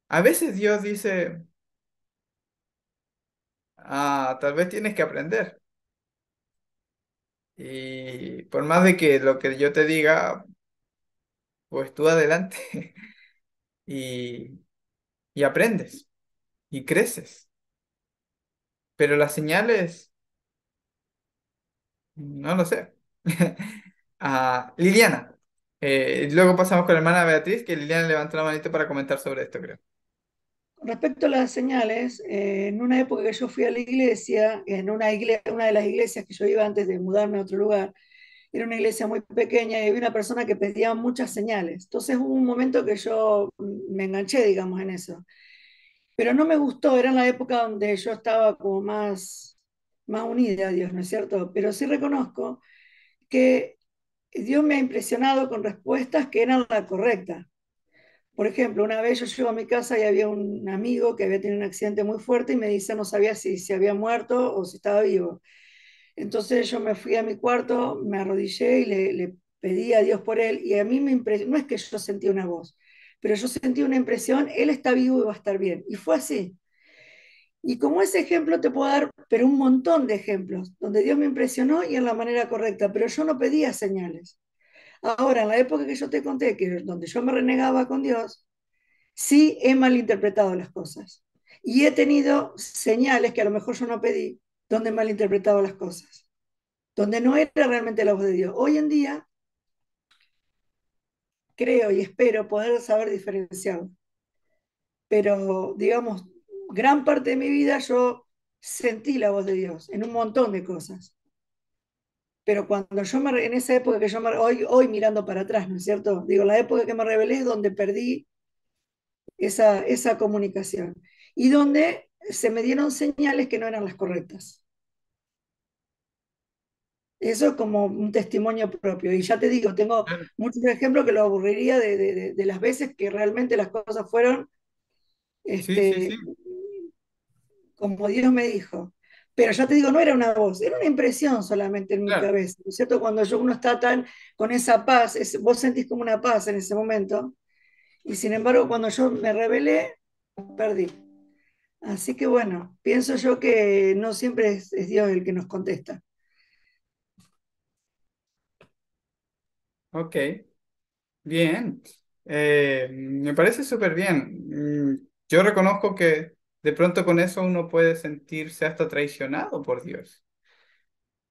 A veces Dios dice, tal vez tienes que aprender. Y por más de que lo que yo te diga, pues tú adelante y, y aprendes y creces. Pero las señales, no lo sé. Liliana. Luego pasamos con la hermana Beatriz, que Liliana levantó la manito para comentar sobre esto, creo. Respecto a las señales, en una época que yo fui a la iglesia, una de las iglesias que yo iba antes de mudarme a otro lugar, era una iglesia muy pequeña y había una persona que pedía muchas señales. Entonces hubo un momento que yo me enganché, digamos, en eso. Pero no me gustó, era en la época donde yo estaba como más unida a Dios, ¿no es cierto? Pero sí reconozco que Dios me ha impresionado con respuestas que eran la correcta. Por ejemplo, una vez yo llego a mi casa y había un amigo que había tenido un accidente muy fuerte y me dice, no sabía si se había muerto o si estaba vivo. Entonces yo me fui a mi cuarto, me arrodillé y le pedí a Dios por él y a mí me impresionó, no es que yo sentí una voz, pero yo sentí una impresión, él está vivo y va a estar bien. Y fue así. Y como ese ejemplo te puedo dar, pero un montón de ejemplos, donde Dios me impresionó y en la manera correcta, pero yo no pedía señales. Ahora, en la época que yo te conté, que donde yo me renegaba con Dios, sí he malinterpretado las cosas. Y he tenido señales que a lo mejor yo no pedí, donde he malinterpretado las cosas, donde no era realmente la voz de Dios. Hoy en día creo y espero poder saber diferenciarlo. Pero, digamos, gran parte de mi vida yo sentí la voz de Dios en un montón de cosas. Pero cuando en esa época que hoy mirando para atrás, ¿no es cierto? Digo, la época que me rebelé es donde perdí esa comunicación y donde se me dieron señales que no eran las correctas. Eso es como un testimonio propio. Y ya te digo, tengo Claro. muchos ejemplos que lo aburriría de las veces que realmente las cosas fueron Sí, sí, sí. este, como Dios me dijo. Pero ya te digo, no era una voz, era una impresión solamente en mi Claro. cabeza, ¿no es cierto? Cuando uno está tan con esa paz, vos sentís como una paz en ese momento, y sin embargo, cuando yo me rebelé, perdí. Así que bueno, pienso yo que no siempre es Dios el que nos contesta. Ok, bien. Me parece súper bien. Yo reconozco que de pronto con eso uno puede sentirse hasta traicionado por Dios.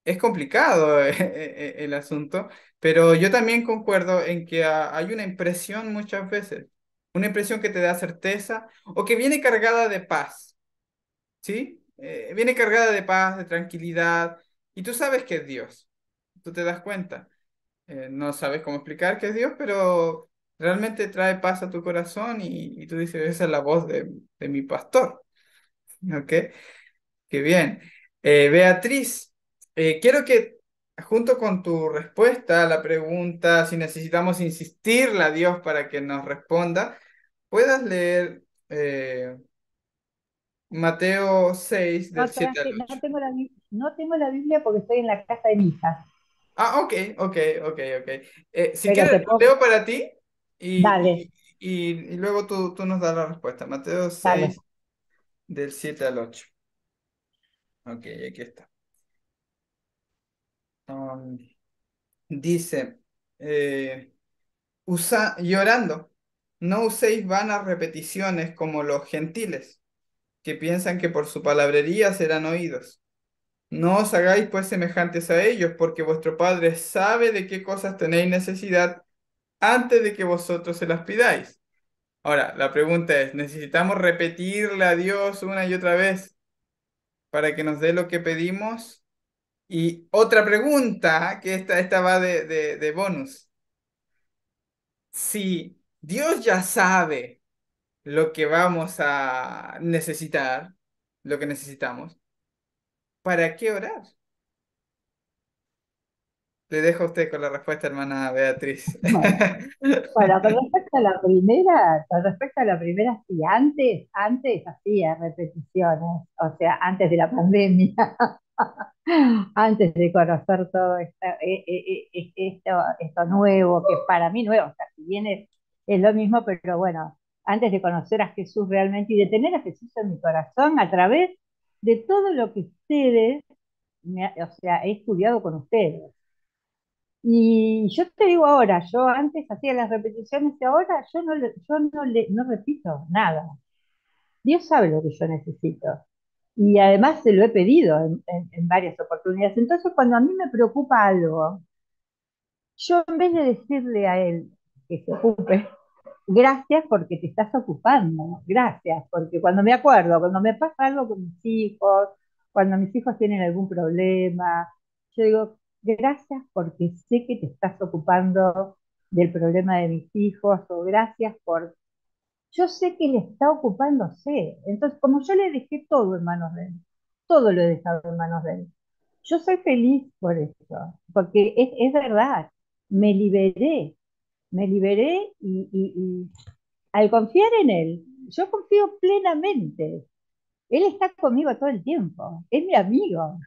Es complicado el asunto, pero yo también concuerdo en que hay una impresión muchas veces, una impresión que te da certeza o que viene cargada de paz, ¿sí? Viene cargada de paz, de tranquilidad, y tú sabes que es Dios, tú te das cuenta. No sabes cómo explicar que es Dios, pero realmente trae paz a tu corazón y tú dices, esa es la voz de mi pastor, ¿ok? Qué bien. Beatriz, quiero que junto con tu respuesta a la pregunta, si necesitamos insistirle a Dios para que nos responda, puedas leer Mateo 6 del No 7 al traje, no 8. tengo no tengo la Biblia porque estoy en la casa de mi hija, Ah, ok, ok, ok, ok. Si pero quieres, te lo puedo, leo para ti dale, y luego tú nos das la respuesta. Mateo dale. 6 del 7 al 8. Ok, aquí está. Um, dice... eh, llorando, no uséis vanas repeticiones como los gentiles, que piensan que por su palabrería serán oídos. No os hagáis pues semejantes a ellos, porque vuestro Padre sabe de qué cosas tenéis necesidad antes de que vosotros se las pidáis. Ahora, la pregunta es, ¿necesitamos repetirle a Dios una y otra vez para que nos dé lo que pedimos? Y otra pregunta, que esta va de bonus. Si Dios ya sabe lo que vamos a necesitar, lo que necesitamos, ¿para qué orar? Le dejo a usted con la respuesta, hermana Beatriz. Bueno, bueno, con respecto a la primera, sí, antes hacía repeticiones, o sea, antes de la pandemia, antes de conocer todo esto nuevo, que es para mí nuevo, o sea, si bien es lo mismo, pero bueno, antes de conocer a Jesús realmente y de tener a Jesús en mi corazón a través de todo lo que ustedes, o sea, he estudiado con ustedes. Y yo te digo ahora, yo antes hacía las repeticiones y ahora yo no repito nada. Dios sabe lo que yo necesito. Y además se lo he pedido en varias oportunidades. Entonces, cuando a mí me preocupa algo, yo en vez de decirle a él que se ocupe, gracias porque te estás ocupando, gracias, porque cuando me acuerdo, cuando me pasa algo con mis hijos, cuando mis hijos tienen algún problema, yo digo, gracias porque sé que te estás ocupando del problema de mis hijos, o gracias por, yo sé que él está ocupándose. Entonces, como yo le dejé todo en manos de él, todo lo he dejado en manos de él. Yo soy feliz por eso, porque es verdad, me liberé, me liberé y al confiar en él, yo confío plenamente. Él está conmigo todo el tiempo, es mi amigo.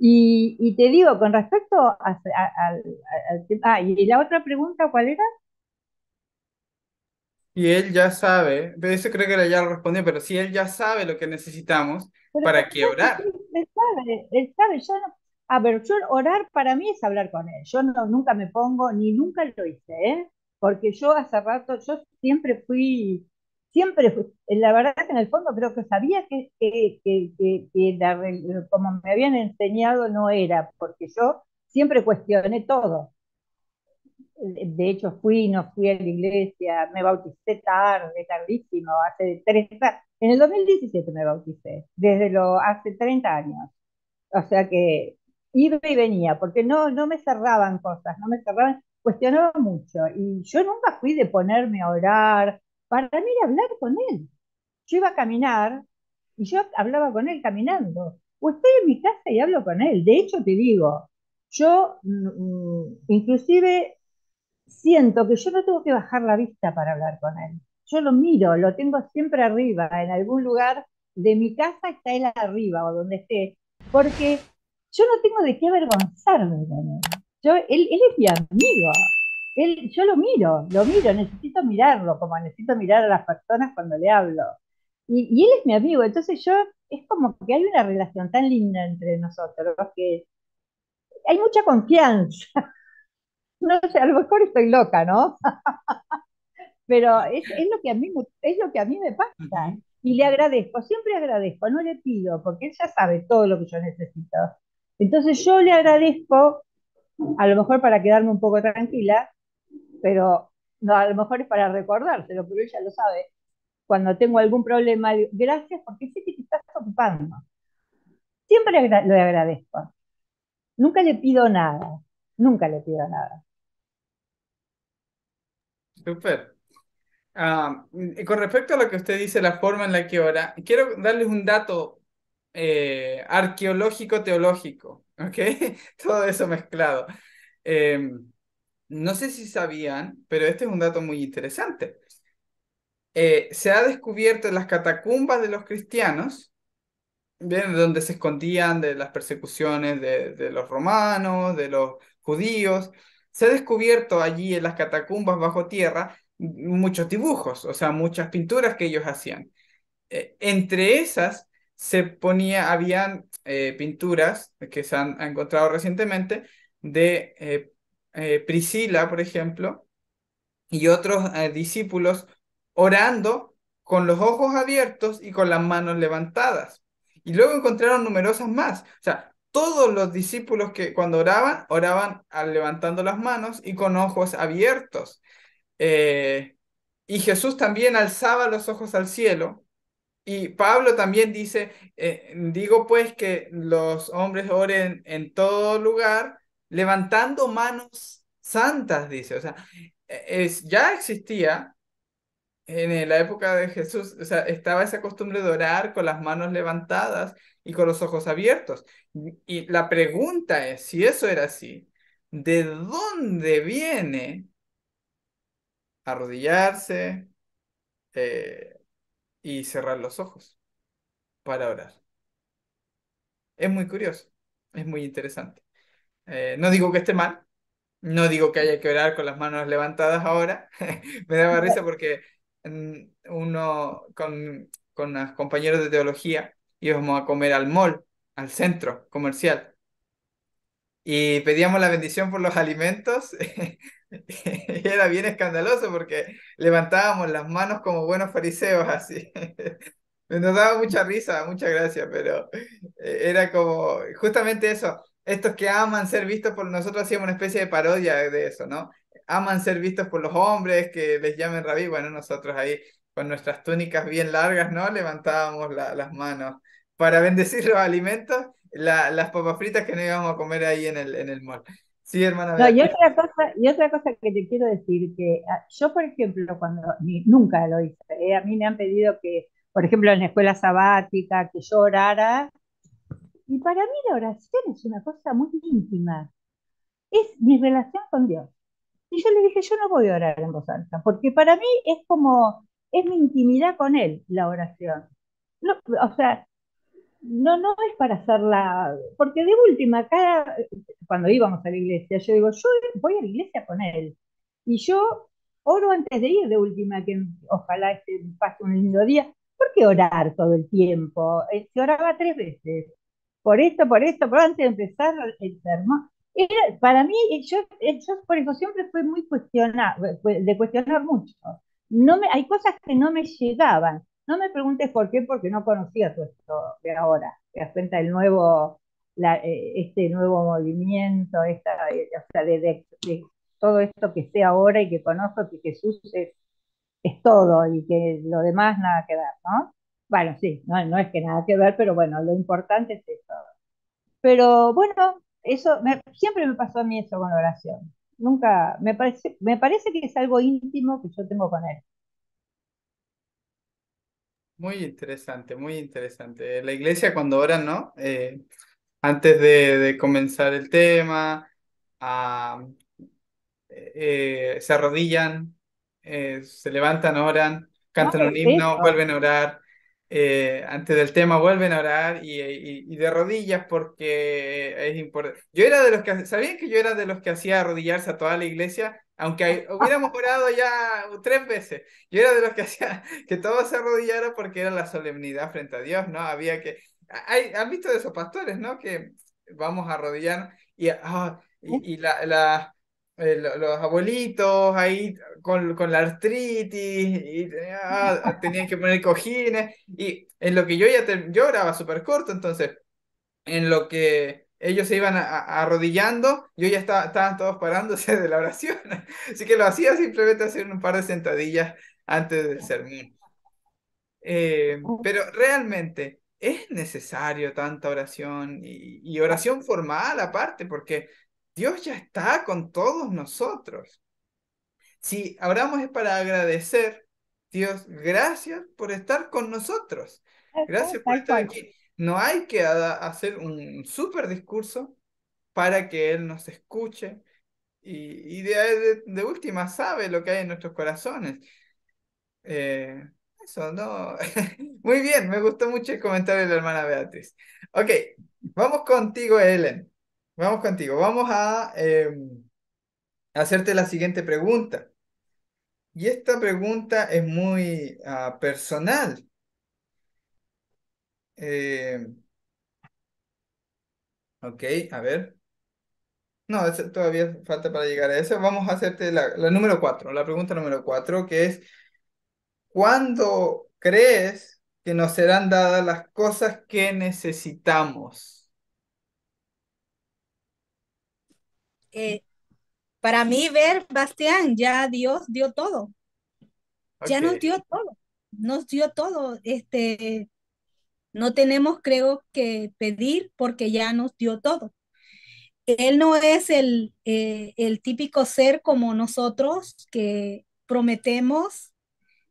Y te digo, con respecto al tema, y la otra pregunta, ¿cuál era? Y él ya sabe, pero eso creo que ya lo respondí, pero si él ya sabe lo que necesitamos, Pero por ¿para qué supuesto, sí, orar? él sabe, yo no, a ver, yo orar para mí es hablar con él, yo no, nunca me pongo, ni nunca lo hice, ¿eh? Porque yo hace rato, yo siempre fui, la verdad que en el fondo creo que sabía que como me habían enseñado no era, porque yo siempre cuestioné todo. De hecho, no fui a la iglesia, me bauticé tarde, tardísimo, hace 30, en el 2017 me bauticé, hace 30 años. O sea que iba y venía, porque no me cerraban cosas, no me cerraban, cuestionaba mucho. Y yo nunca fui de ponerme a orar, para mí era hablar con él. Yo iba a caminar y yo hablaba con él caminando. O estoy en mi casa y hablo con él. De hecho, te digo, yo inclusive siento que yo no tengo que bajar la vista para hablar con él. Yo lo miro, lo tengo siempre arriba, en algún lugar de mi casa está él arriba o donde esté, porque yo no tengo de qué avergonzarme con él. Él es mi amigo. Yo lo miro, necesito mirarlo, como necesito mirar a las personas cuando le hablo. Y él es mi amigo, entonces yo, es como que hay una relación tan linda entre nosotros, que hay mucha confianza. No sé, a lo mejor estoy loca, ¿no? Pero es lo que a mí, es lo que a mí me pasa. Ujú. Y le agradezco, siempre agradezco, no le pido, porque él ya sabe todo lo que yo necesito. Entonces yo le agradezco, a lo mejor para quedarme un poco tranquila, pero no, a lo mejor es para recordárselo, pero ella lo sabe. Cuando tengo algún problema, digo, gracias porque sé que te estás ocupando. Siempre le agradezco. Nunca le pido nada. Nunca le pido nada. Súper. Y con respecto a lo que usted dice, la forma en la que ora, quiero darles un dato arqueológico teológico, ¿ok? Todo eso mezclado. Em, no sé si sabían, pero este es un dato muy interesante. Se ha descubierto en las catacumbas de los cristianos, ¿bien? Donde se escondían de las persecuciones de los romanos, de los judíos. Se ha descubierto allí en las catacumbas bajo tierra muchos dibujos, o sea, muchas pinturas que ellos hacían. Entre esas habían pinturas que se han encontrado recientemente de Priscila, por ejemplo, y otros discípulos orando con los ojos abiertos y con las manos levantadas. Y luego encontraron numerosas más. O sea, todos los discípulos que cuando oraban, oraban levantando las manos y con ojos abiertos. Eh, y Jesús también alzaba los ojos al cielo. Y Pablo también dice, digo pues que los hombres oren en todo lugar, levantando manos santas, dice. O sea, ya existía en la época de Jesús, o sea, estaba esa costumbre de orar con las manos levantadas y con los ojos abiertos. Y la pregunta es, si eso era así, ¿de dónde viene arrodillarse eh, y cerrar los ojos para orar? Es muy curioso, es muy interesante. No digo que esté mal, no digo que haya que orar con las manos levantadas ahora. Me daba risa porque uno con los compañeros de teología íbamos a comer al mall, al centro comercial, y pedíamos la bendición por los alimentos. Y era bien escandaloso porque levantábamos las manos como buenos fariseos así. Nos daba mucha risa, mucha gracia, pero era como justamente eso. Estos que aman ser vistos por nosotros hacíamos una especie de parodia de eso, ¿no? Aman ser vistos por los hombres, que les llamen rabí. Bueno, nosotros ahí con nuestras túnicas bien largas, ¿no? Levantábamos las manos para bendecir los alimentos, las papas fritas que no íbamos a comer ahí en el mall. Sí, hermana No, Beatriz. y otra cosa que te quiero decir, que yo, por ejemplo, nunca lo hice, a mí me han pedido que, por ejemplo, en la escuela sabática, que yo orara, y para mí la oración es una cosa muy íntima, es mi relación con Dios. Y yo le dije, yo no voy a orar en voz alta, porque para mí es como, es mi intimidad con Él, la oración. No, o sea, no es para hacerla, porque de última, cuando íbamos a la iglesia, yo digo, yo voy a la iglesia con Él. Y yo oro antes de ir de última, que ojalá pase un lindo día. ¿Por qué orar todo el tiempo? Se oraba 3 veces. Por esto, pero antes de empezar el sermón. Para mí, yo por eso siempre fui muy de cuestionar mucho. Hay cosas que no me llegaban. No me preguntes por qué, porque no conocía todo esto de ahora. Te das cuenta del este nuevo movimiento, o sea, de todo esto que sé ahora y que conozco, que Jesús es todo y que lo demás nada que ver, ¿no? Bueno, sí, no es que nada que ver, pero bueno, lo importante es eso. Pero bueno, siempre me pasó a mí eso con la oración. Nunca, me parece que es algo íntimo que yo tengo con él. Muy interesante, muy interesante. La iglesia cuando oran, ¿no? Antes de comenzar el tema, ah, se arrodillan, se levantan, oran, No, cantan un es himno, eso. vuelven a orar, antes del tema vuelven a orar y de rodillas porque es importante. Yo era de los que, ¿sabían que yo era de los que hacía arrodillarse a toda la iglesia aunque hubiéramos orado ya 3 veces. Yo era de los que hacía que todos se arrodillaran porque era la solemnidad frente a Dios, ¿no? Había que... ¿Han visto de esos pastores, ¿no? Que vamos a arrodillarnos los abuelitos ahí con la artritis y tenían que poner cojines y en lo que yo oraba súper corto, entonces en lo que ellos se iban arrodillando, yo ya estaban todos parándose de la oración. Así que lo hacía simplemente hacer un par de sentadillas antes del sermón. Pero realmente es necesario tanta oración y oración formal aparte, porque Dios ya está con todos nosotros. Si oramos es para agradecer, Dios, gracias por estar con nosotros. Gracias por Tal estar cual. aquí. No hay que hacer un súper discurso para que Él nos escuche y de última sabe lo que hay en nuestros corazones. Eh, Eso, ¿no? Muy bien, me gustó mucho el comentario de la hermana Beatriz. Ok, vamos contigo, Ellen. Vamos contigo. Vamos a hacerte la siguiente pregunta. Y esta pregunta es muy personal. Eh, ok, a ver. No, todavía falta para llegar a eso. Vamos a hacerte la número 4, la pregunta número 4, que es, ¿cuándo crees que nos serán dadas las cosas que necesitamos? Eh, para mí ver, Bastián, ya Dios dio todo, ya Ok. nos dio todo, nos dio todo. No tenemos, creo, que pedir porque ya nos dio todo. Él no es el típico ser como nosotros que prometemos,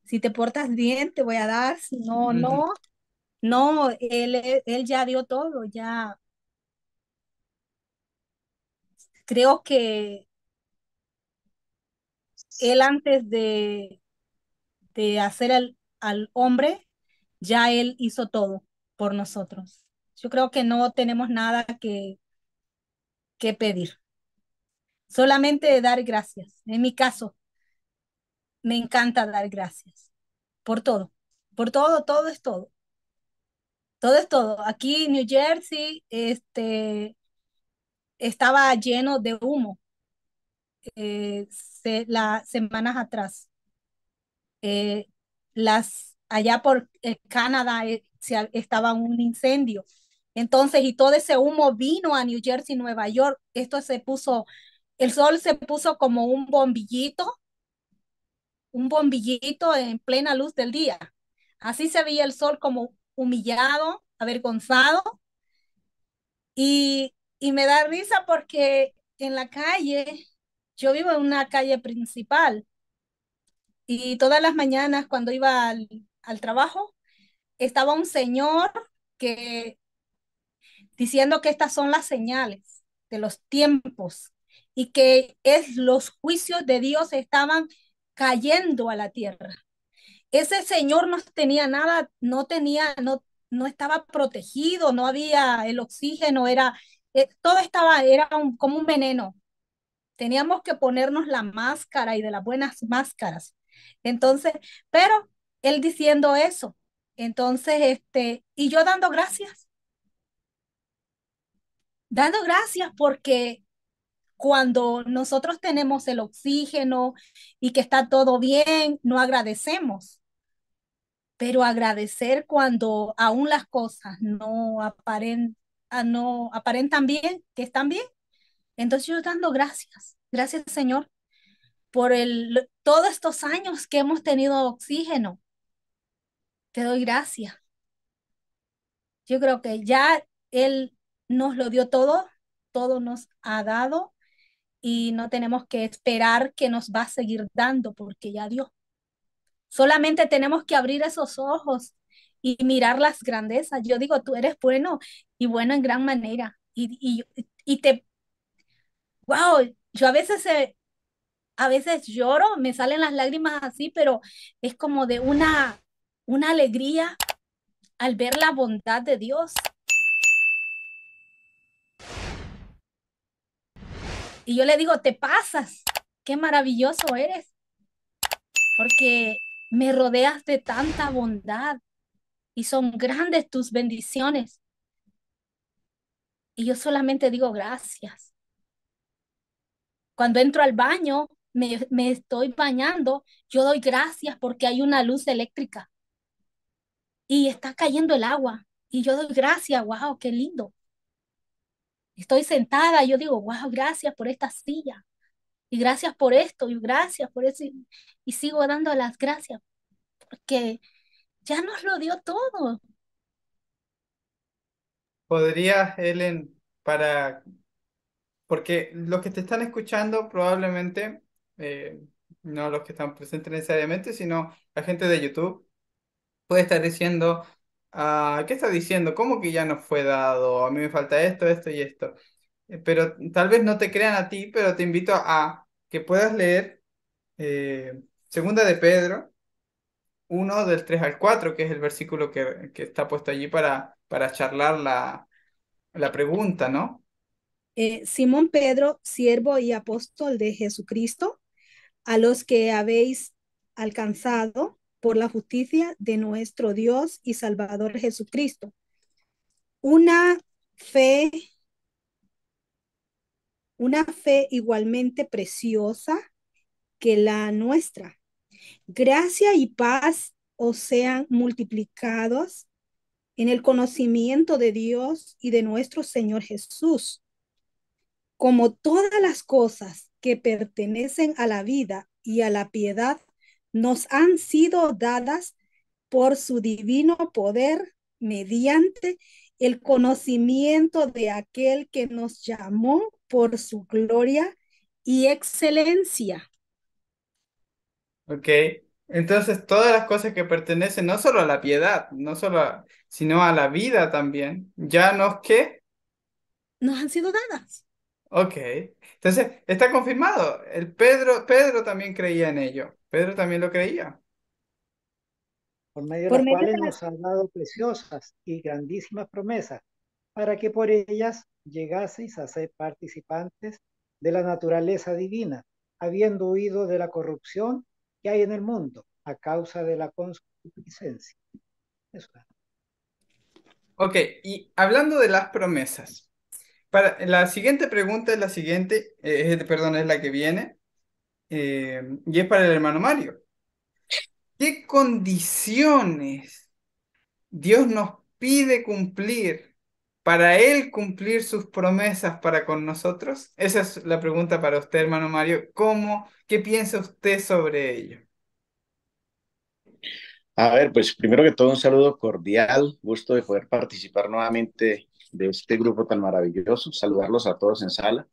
si te portas bien, te voy a dar, si no, Ujú. no, no, él ya dio todo, ya creo que él antes de hacer al hombre, ya él hizo todo por nosotros. Yo creo que no tenemos nada que pedir, solamente dar gracias. En mi caso, me encanta dar gracias por todo, todo es todo. Todo es todo. Aquí en New Jersey, estaba lleno de humo las semanas atrás. Eh, allá por Canadá estaba un incendio. Entonces, y todo ese humo vino a New Jersey, Nueva York. El sol se puso como un bombillito en plena luz del día. Así se veía el sol como humillado, avergonzado. Y me da risa porque en la calle, yo vivo en una calle principal y todas las mañanas cuando iba al trabajo, estaba un señor que diciendo que estas son las señales de los tiempos y que los juicios de Dios estaban cayendo a la tierra. Ese señor no tenía nada, no estaba protegido, no había el oxígeno, todo era como un veneno. Teníamos que ponernos la máscara y de las buenas máscaras. Entonces, pero él diciendo eso, entonces, y yo dando gracias porque cuando nosotros tenemos el oxígeno y que está todo bien, no agradecemos, pero agradecer cuando aún las cosas no aparentan bien, que están bien. Entonces yo dando gracias, gracias Señor por todos estos años que hemos tenido oxígeno. Te doy gracias. Yo creo que ya Él nos lo dio todo, todo nos ha dado y no tenemos que esperar que nos va a seguir dando porque ya dio. Solamente tenemos que abrir esos ojos y mirar las grandezas. Yo digo, tú eres bueno y bueno en gran manera. Wow, yo a veces lloro, me salen las lágrimas así, pero es como de una alegría al ver la bondad de Dios. Y yo le digo, te pasas, qué maravilloso eres, porque me rodeas de tanta bondad y son grandes tus bendiciones. Y yo solamente digo gracias. Cuando entro al baño, me estoy bañando, yo doy gracias porque hay una luz eléctrica y está cayendo el agua. Y yo doy gracias, wow, qué lindo. Estoy sentada y yo digo, wow, gracias por esta silla. Y gracias por esto, y gracias por eso. Y sigo dando las gracias porque ya nos lo dio todo. ¿Podrías, Helen, porque los que te están escuchando probablemente, no los que están presentes necesariamente, sino la gente de YouTube, puede estar diciendo, ¿qué está diciendo? ¿Cómo que ya nos fue dado? A mí me falta esto, esto y esto. Pero tal vez no te crean a ti, pero te invito a que puedas leer Segunda de Pedro 1 del 3 al 4, que es el versículo que está puesto allí para charlar la pregunta, ¿no? Simón Pedro, siervo y apóstol de Jesucristo, a los que habéis alcanzado por la justicia de nuestro Dios y Salvador Jesucristo. Una fe, una fe igualmente preciosa que la nuestra. Gracia y paz os sean multiplicados en el conocimiento de Dios y de nuestro Señor Jesús, como todas las cosas que pertenecen a la vida y a la piedad nos han sido dadas por su divino poder mediante el conocimiento de aquel que nos llamó por su gloria y excelencia. Ok. Entonces, todas las cosas que pertenecen no solo a la piedad, sino a la vida también, ya nos que. Nos han sido dadas. Ok. Entonces, está confirmado. Pedro también creía en ello. Pedro también lo creía. por medio de Por las medio cuales de las... nos ha dado preciosas y grandísimas promesas, para que por ellas llegaseis a ser participantes de la naturaleza divina, habiendo huido de la corrupción que hay en el mundo a causa de la concupiscencia. Eso es. Ok, y hablando de las promesas, la siguiente pregunta es la siguiente, perdón, es la que viene, y es para el hermano Mario. ¿Qué condiciones Dios nos pide cumplir para Él cumplir sus promesas para con nosotros? Esa es la pregunta para usted, hermano Mario. ¿Qué piensa usted sobre ello? A ver, pues primero que todo un saludo cordial, gusto de poder participar nuevamente de este grupo tan maravilloso, saludarlos a todos en sala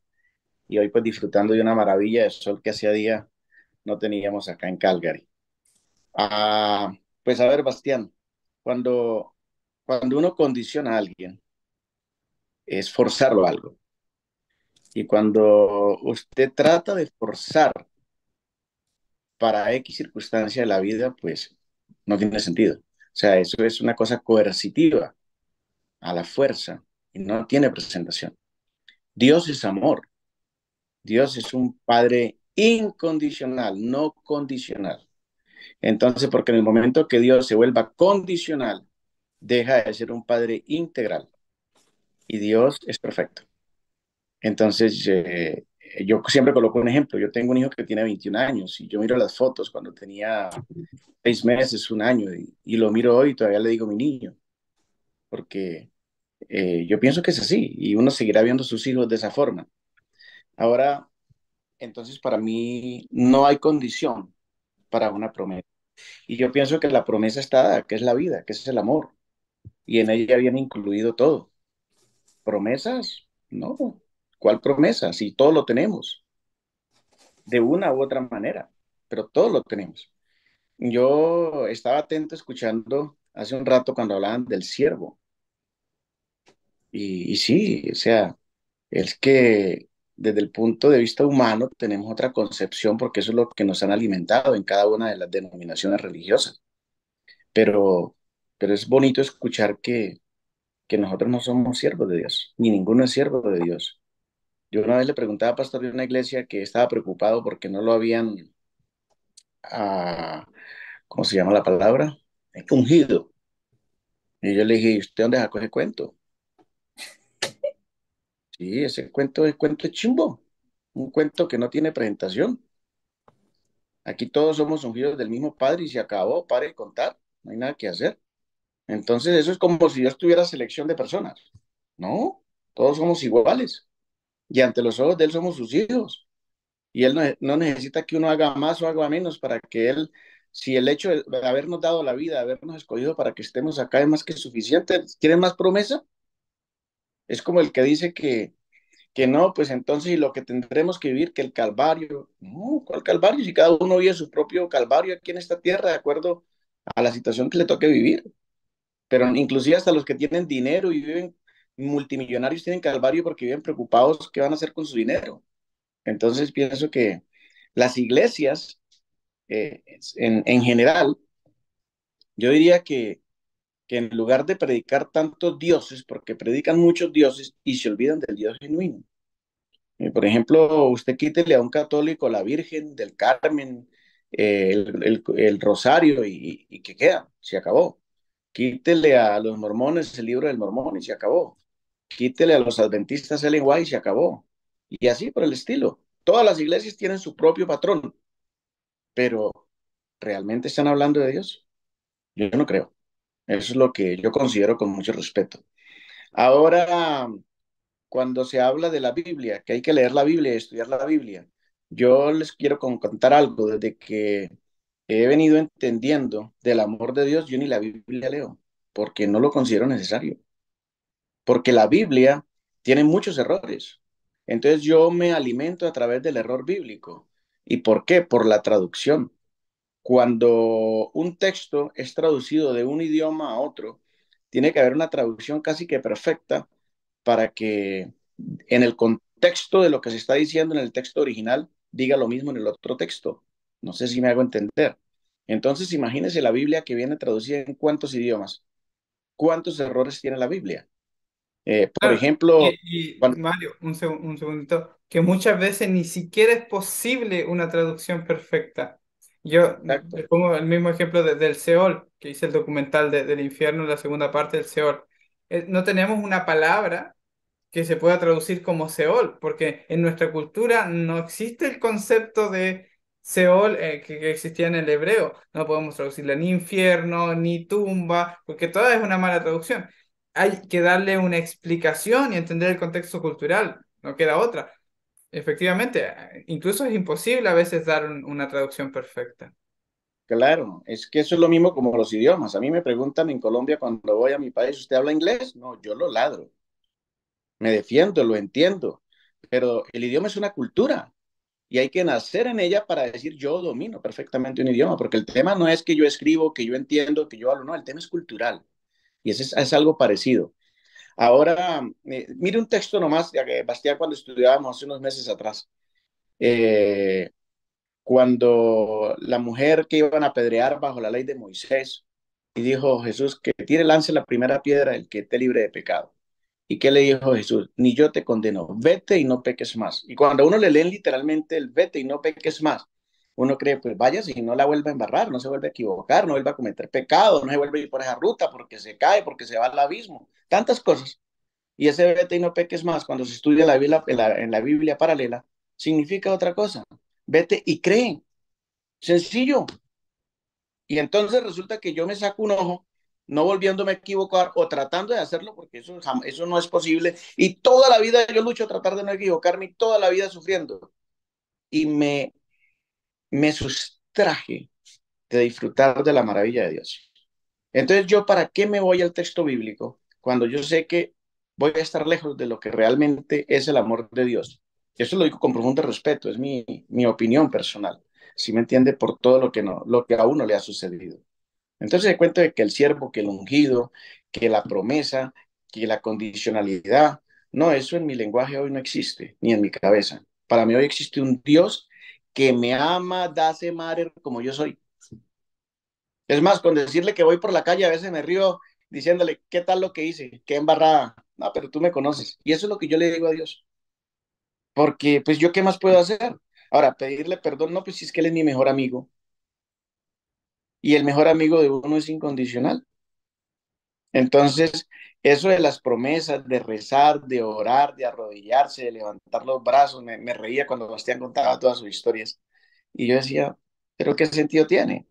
y hoy pues disfrutando de una maravilla de sol que hacía día no teníamos acá en Calgary. Ah, pues a ver, Bastián, cuando, cuando uno condiciona a alguien es forzarlo a algo y cuando usted trata de forzar para X circunstancia de la vida, pues no tiene sentido. O sea, eso es una cosa coercitiva a la fuerza y no tiene presentación. Dios es amor. Dios es un padre incondicional, no condicional. Entonces, porque en el momento que Dios se vuelva condicional, deja de ser un padre integral y Dios es perfecto. Entonces, yo siempre coloco un ejemplo. Yo tengo un hijo que tiene 21 años y yo miro las fotos cuando tenía 6 meses, un año, y lo miro hoy y todavía le digo mi niño, porque yo pienso que es así y uno seguirá viendo a sus hijos de esa forma. Ahora, entonces para mí no hay condición para una promesa. Y yo pienso que la promesa está dada, que es la vida, que es el amor. Y en ella viene incluido todo. ¿Promesas? No. ¿Cuál promesa? Si todo lo tenemos, de una u otra manera, pero todo lo tenemos. Yo estaba atento escuchando hace un rato cuando hablaban del siervo. Y sí, o sea, es que desde el punto de vista humano tenemos otra concepción porque eso es lo que nos han alimentado en cada una de las denominaciones religiosas. Pero, pero es bonito escuchar que nosotros no somos siervos de Dios, ni ninguno es siervo de Dios. Yo una vez le preguntaba a pastor de una iglesia que estaba preocupado porque no lo habían, ah, ¿cómo se llama la palabra? Ungido. Y yo le dije, ¿y usted dónde sacó ese cuento? Sí, ese cuento es chimbo. Un cuento que no tiene presentación. Aquí todos somos ungidos del mismo Padre y se acabó, pare de contar. No hay nada que hacer. Entonces eso es como si Dios tuviera selección de personas. No, todos somos iguales. Y ante los ojos de Él somos sus hijos. Y Él no necesita que uno haga más o haga menos para que Él, si el hecho de habernos dado la vida, de habernos escogido para que estemos acá es más que suficiente. ¿Quieren más promesa? Es como el que dice que no, pues entonces y lo que tendremos que vivir, que el Calvario. No, ¿cuál Calvario? Si cada uno vive su propio Calvario aquí en esta tierra, de acuerdo a la situación que le toque vivir. Pero inclusive hasta los que tienen dinero y viven multimillonarios tienen Calvario porque viven preocupados qué van a hacer con su dinero. Entonces pienso que las iglesias, en general, yo diría que en lugar de predicar tantos dioses, porque predican muchos dioses y se olvidan del Dios genuino. Por ejemplo, usted quítele a un católico la Virgen del Carmen, el rosario y ¿qué queda? Se acabó. Quítele a los mormones el libro del mormón y se acabó. Quítele a los adventistas Ellen White y se acabó. Y así por el estilo. Todas las iglesias tienen su propio patrón, pero ¿realmente están hablando de Dios? Yo no creo. Eso es lo que yo considero con mucho respeto. Ahora, cuando se habla de la Biblia, que hay que leer la Biblia y estudiar la Biblia, yo les quiero contar algo. Desde que he venido entendiendo del amor de Dios, yo ni la Biblia leo, porque no lo considero necesario, porque la Biblia tiene muchos errores. Entonces yo me alimento a través del error bíblico. ¿Y por qué? Por la traducción. Cuando un texto es traducido de un idioma a otro, tiene que haber una traducción casi que perfecta para que en el contexto de lo que se está diciendo en el texto original diga lo mismo en el otro texto. No sé si me hago entender. Entonces, imagínese la Biblia que viene traducida en cuántos idiomas. ¿Cuántos errores tiene la Biblia? Por Claro, ejemplo, cuando... Mario, un segundito, que muchas veces ni siquiera es posible una traducción perfecta. Yo Exacto. le pongo el mismo ejemplo del Seol, que hice el documental del infierno, la segunda parte del Seol. No tenemos una palabra que se pueda traducir como Seol, porque en nuestra cultura no existe el concepto de Seol que existía en el hebreo. No podemos traducirla ni infierno, ni tumba, porque toda es una mala traducción. Hay que darle una explicación y entender el contexto cultural, no queda otra. Efectivamente, incluso es imposible a veces dar una traducción perfecta. Claro, es que eso es lo mismo como los idiomas. A mí me preguntan en Colombia cuando voy a mi país, ¿usted habla inglés? No, yo lo ladro. Me defiendo, lo entiendo, pero el idioma es una cultura y hay que nacer en ella para decir yo domino perfectamente un idioma, porque el tema no es que yo escribo, que yo entiendo, que yo hablo, no, el tema es cultural y ese es algo parecido. Ahora, mire un texto nomás, ya que Bastián, cuando estudiábamos hace unos meses atrás, eh, cuando la mujer que iban a apedrear bajo la ley de Moisés, y dijo Jesús que tire, lance la primera piedra el que esté libre de pecado. ¿Y qué le dijo Jesús? Ni yo te condeno, vete y no peques más. Y cuando a uno le leen literalmente el vete y no peques más, uno cree, pues vaya, si no la vuelve a embarrar, no se vuelve a equivocar, no vuelve a cometer pecado, no se vuelve a ir por esa ruta porque se cae, porque se va al abismo, tantas cosas. Y ese vete y no peques más, cuando se estudia la Biblia, en la Biblia paralela, significa otra cosa. Vete y cree. Sencillo. Y entonces resulta que yo me saco un ojo, no volviéndome a equivocar o tratando de hacerlo, porque eso no es posible. Y toda la vida yo lucho a tratar de no equivocarme y toda la vida sufriendo. Y me sustraje de disfrutar de la maravilla de Dios. Entonces yo, ¿para qué me voy al texto bíblico cuando yo sé que voy a estar lejos de lo que realmente es el amor de Dios? Eso lo digo con profundo respeto, es mi opinión personal. Si me entiende por todo lo que, no, lo que a uno le ha sucedido. Entonces se cuenta de que el siervo, que el ungido, que la promesa, que la condicionalidad, no, eso en mi lenguaje hoy no existe, ni en mi cabeza. Para mí hoy existe un Dios que me ama, dace madre como yo soy. Es más, con decirle que voy por la calle a veces me río diciéndole, ¿qué tal lo que hice? ¿Qué embarrada? No, pero tú me conoces. Y eso es lo que yo le digo a Dios. porque pues yo qué más puedo hacer. Ahora, pedirle perdón, no, pues si es que él es mi mejor amigo y el mejor amigo de uno es incondicional. Entonces, eso de las promesas, de rezar, de orar, de arrodillarse, de levantar los brazos, me reía cuando Bastián contaba todas sus historias. Y yo decía, ¿pero qué sentido tiene?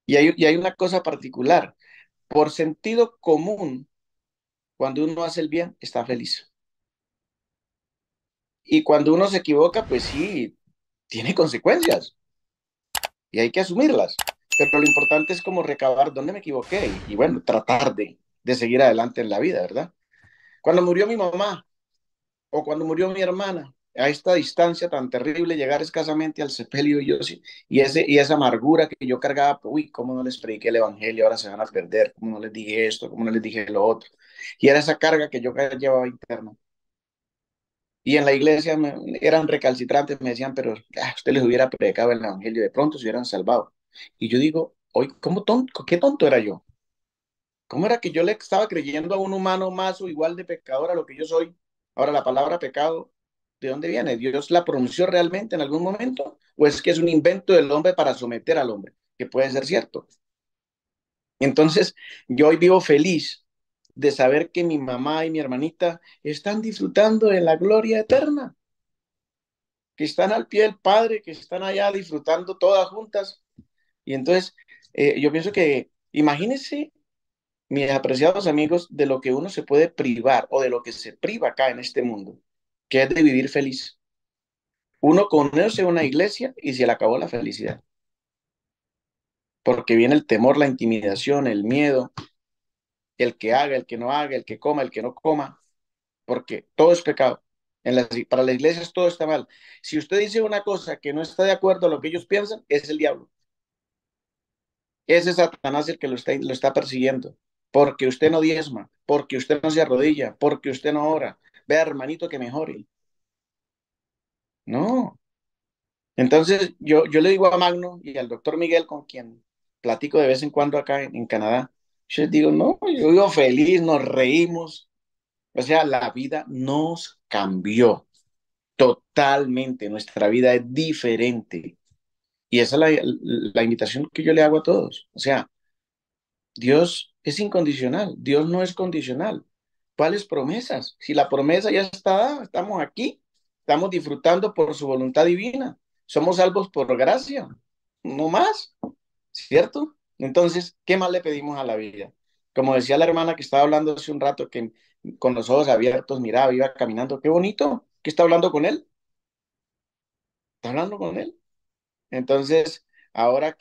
Y hay una cosa particular. Por sentido común, cuando uno hace el bien, está feliz. Y cuando uno se equivoca, pues sí, tiene consecuencias y hay que asumirlas. Pero lo importante es como recabar dónde me equivoqué y bueno, tratar de seguir adelante en la vida, ¿verdad? Cuando murió mi mamá o cuando murió mi hermana, a esta distancia tan terrible, llegar escasamente al sepelio yo sí, y esa amargura que yo cargaba, uy, cómo no les prediqué el evangelio, ahora se van a perder, cómo no les dije esto, cómo no les dije lo otro. Y era esa carga que yo llevaba interna. Y en la iglesia eran recalcitrantes, me decían, pero usted les hubiera predicado el evangelio, de pronto se hubieran salvado. Y yo digo, hoy, ¿cómo tonto? ¿Qué tonto era yo? ¿Cómo era que yo le estaba creyendo a un humano más o igual de pecador a lo que yo soy? Ahora, la palabra pecado, ¿de dónde viene? ¿Dios la pronunció realmente en algún momento? ¿O es que es un invento del hombre para someter al hombre? Que puede ser cierto. Entonces, yo hoy vivo feliz de saber que mi mamá y mi hermanita están disfrutando de la gloria eterna, que están al pie del Padre, que están allá disfrutando todas juntas. Y entonces, yo pienso que, imagínense, mis apreciados amigos, de lo que uno se puede privar o de lo que se priva acá en este mundo, que es de vivir feliz. Uno conoce una iglesia y se le acabó la felicidad, porque viene el temor, la intimidación, el miedo, el que haga, el que no haga, el que coma, el que no coma, porque todo es pecado. Para las iglesias todo está mal. Si usted dice una cosa que no está de acuerdo a lo que ellos piensan, es el diablo. Ese es Satanás el que lo está persiguiendo. Porque usted no diezma, porque usted no se arrodilla, porque usted no ora. Vea, hermanito, que mejore. No. Entonces, yo le digo a Magno y al doctor Miguel, con quien platico de vez en cuando acá en Canadá, yo les digo, no, yo vivo feliz, nos reímos. O sea, la vida nos cambió totalmente. Nuestra vida es diferente. Y esa es la invitación que yo le hago a todos. O sea, Dios es incondicional, Dios no es condicional. ¿Cuáles promesas? Si la promesa ya está dada, estamos aquí, estamos disfrutando por su voluntad divina, somos salvos por gracia, no más, ¿cierto? Entonces, ¿qué más le pedimos a la vida? Como decía la hermana que estaba hablando hace un rato, que con los ojos abiertos miraba, iba caminando, qué bonito, ¿qué está hablando con él? Está hablando con él. Entonces, ahora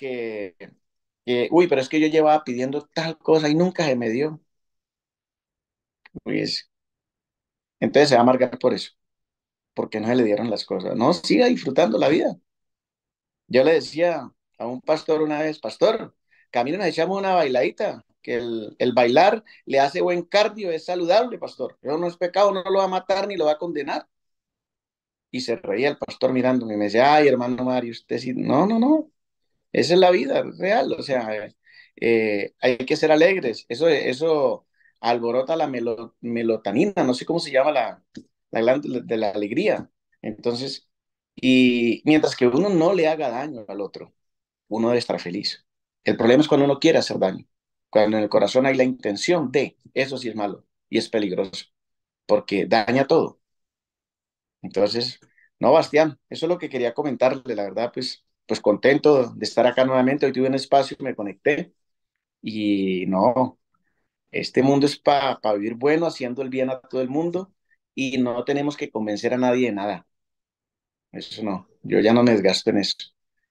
uy, pero es que yo llevaba pidiendo tal cosa y nunca se me dio. Pues, entonces se va a amargar por eso, porque no se le dieron las cosas. No, siga disfrutando la vida. Yo le decía a un pastor una vez, pastor, caminen, nos echamos una bailadita, que el bailar le hace buen cardio, es saludable, pastor. Eso no es pecado, no lo va a matar ni lo va a condenar. Y se reía el pastor mirándome y me decía, ay, hermano Mario, usted sí, no, no, no, esa es la vida real, o sea, hay que ser alegres. Eso alborota la melotanina, no sé cómo se llama la glándula de la alegría. Entonces, y mientras que uno no le haga daño al otro, uno debe estar feliz. El problema es cuando uno quiere hacer daño, cuando en el corazón hay la intención de, eso sí es malo y es peligroso, porque daña todo. Entonces, no, Bastián, eso es lo que quería comentarle, la verdad, pues contento de estar acá nuevamente. Hoy tuve un espacio, me conecté y no, este mundo es para vivir bueno, haciendo el bien a todo el mundo y no tenemos que convencer a nadie de nada. Eso no, yo ya no me desgasto en eso.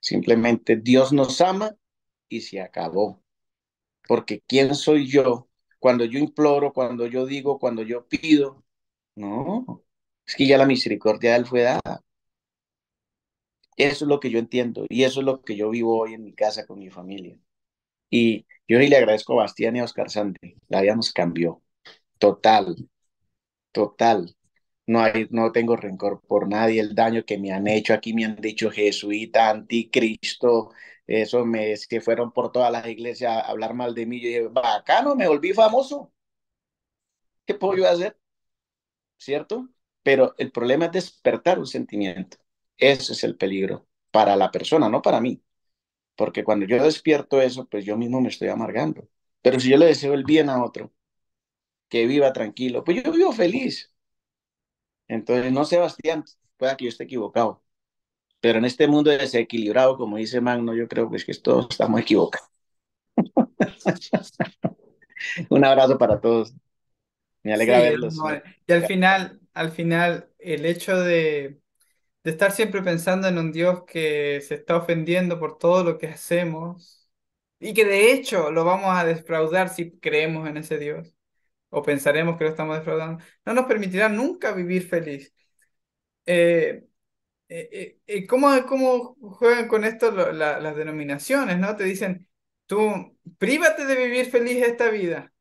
Simplemente Dios nos ama y se acabó. Porque ¿quién soy yo cuando yo imploro, cuando yo digo, cuando yo pido? No, es que ya la misericordia de Él fue dada. Eso es lo que yo entiendo y eso es lo que yo vivo hoy en mi casa con mi familia. Y yo hoy le agradezco a Bastián y a Oscar Sante. La vida nos cambió. Total, total. No tengo rencor por nadie. El daño que me han hecho, aquí me han dicho jesuita, anticristo. Se fueron por todas las iglesias a hablar mal de mí. Yo dije, bacano, me volví famoso. ¿Qué puedo yo hacer? ¿Cierto? pero el problema es despertar un sentimiento. Ese es el peligro para la persona, no para mí, porque cuando yo despierto eso, pues yo mismo me estoy amargando. Pero si yo le deseo el bien a otro, que viva tranquilo, pues yo vivo feliz. Entonces, no, Sebastián, pueda que yo esté equivocado, pero en este mundo desequilibrado, como dice Magno, yo creo pues, que todos estamos equivocados. Un abrazo para todos. Me alegra Sí, verlos. amor. Y al final, el hecho de estar siempre pensando en un Dios que se está ofendiendo por todo lo que hacemos y que de hecho lo vamos a defraudar si creemos en ese Dios o pensaremos que lo estamos defraudando, no nos permitirá nunca vivir feliz. Eh, ¿Cómo juegan con esto las denominaciones, ¿no? Te dicen, tú prívate de vivir feliz esta vida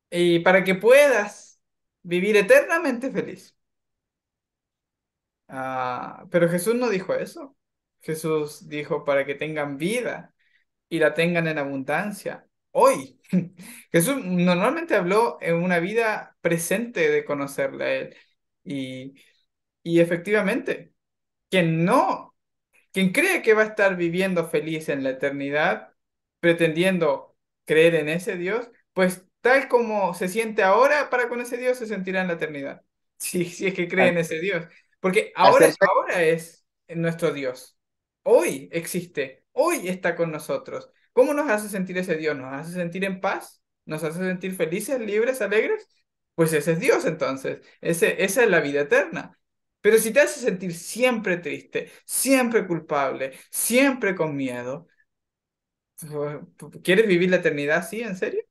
y para que puedas vivir eternamente feliz. Pero Jesús no dijo eso. Jesús dijo para que tengan vida y la tengan en abundancia. Hoy. Jesús normalmente habló en una vida presente de conocerle a Él. Y, y efectivamente, quien no, quien cree que va a estar viviendo feliz en la eternidad, pretendiendo creer en ese Dios, pues tal como se siente ahora para con ese Dios, se sentirá en la eternidad. Si es que cree en ese Dios. Porque Hacerse, ahora es nuestro Dios. Hoy existe, hoy está con nosotros. ¿Cómo nos hace sentir ese Dios? ¿Nos hace sentir en paz? ¿Nos hace sentir felices, libres, alegres? Pues ese es Dios entonces. Esa es la vida eterna. Pero si te hace sentir siempre triste, siempre culpable, siempre con miedo, ¿quieres vivir la eternidad así? ¿En serio?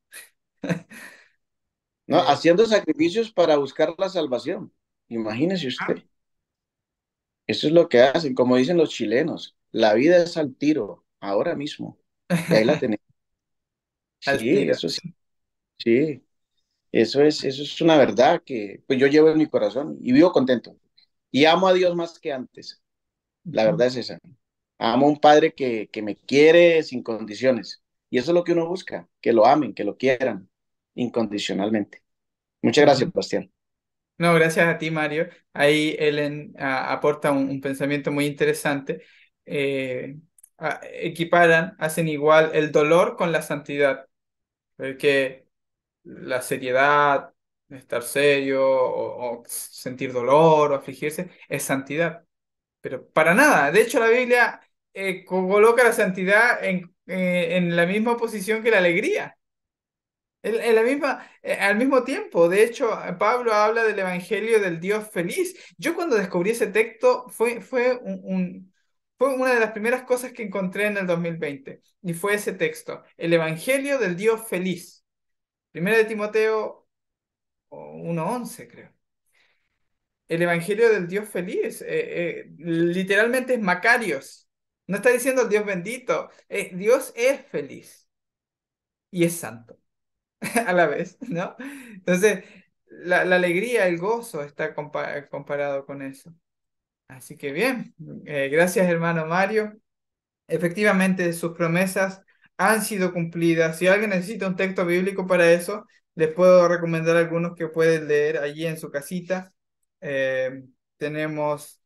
¿no? Haciendo sacrificios para buscar la salvación. Imagínese Ah, usted. Eso es lo que hacen, como dicen los chilenos. La vida es al tiro, ahora mismo. Y ahí la tenemos. al Sí, tiro. eso sí. Sí, eso es una verdad que pues yo llevo en mi corazón y vivo contento. Y amo a Dios más que antes. La Ujú, verdad es esa. Amo a un padre que me quiere sin condiciones. Y eso es lo que uno busca, que lo amen, que lo quieran incondicionalmente. Muchas gracias, ujú. Bastián. No, gracias a ti, Mario. Ahí Ellen aporta un pensamiento muy interesante. Equiparan, hacen igual el dolor con la santidad. Porque la seriedad, estar serio o sentir dolor o afligirse es santidad. Pero para nada. De hecho, la Biblia coloca la santidad en la misma posición que la alegría. En la misma, al mismo tiempo, de hecho, Pablo habla del Evangelio del Dios feliz. Yo cuando descubrí ese texto fue una de las primeras cosas que encontré en el 2020 y fue ese texto, el Evangelio del Dios feliz. Primero de Timoteo 1:11, creo. El Evangelio del Dios feliz, literalmente es Macarios. No está diciendo el Dios bendito, Dios es feliz y es santo. A la vez, ¿no? Entonces, la alegría, el gozo está comparado con eso. Así que bien, gracias hermano Mario. Efectivamente, sus promesas han sido cumplidas. Si alguien necesita un texto bíblico para eso, les puedo recomendar algunos que pueden leer allí en su casita. Eh, tenemos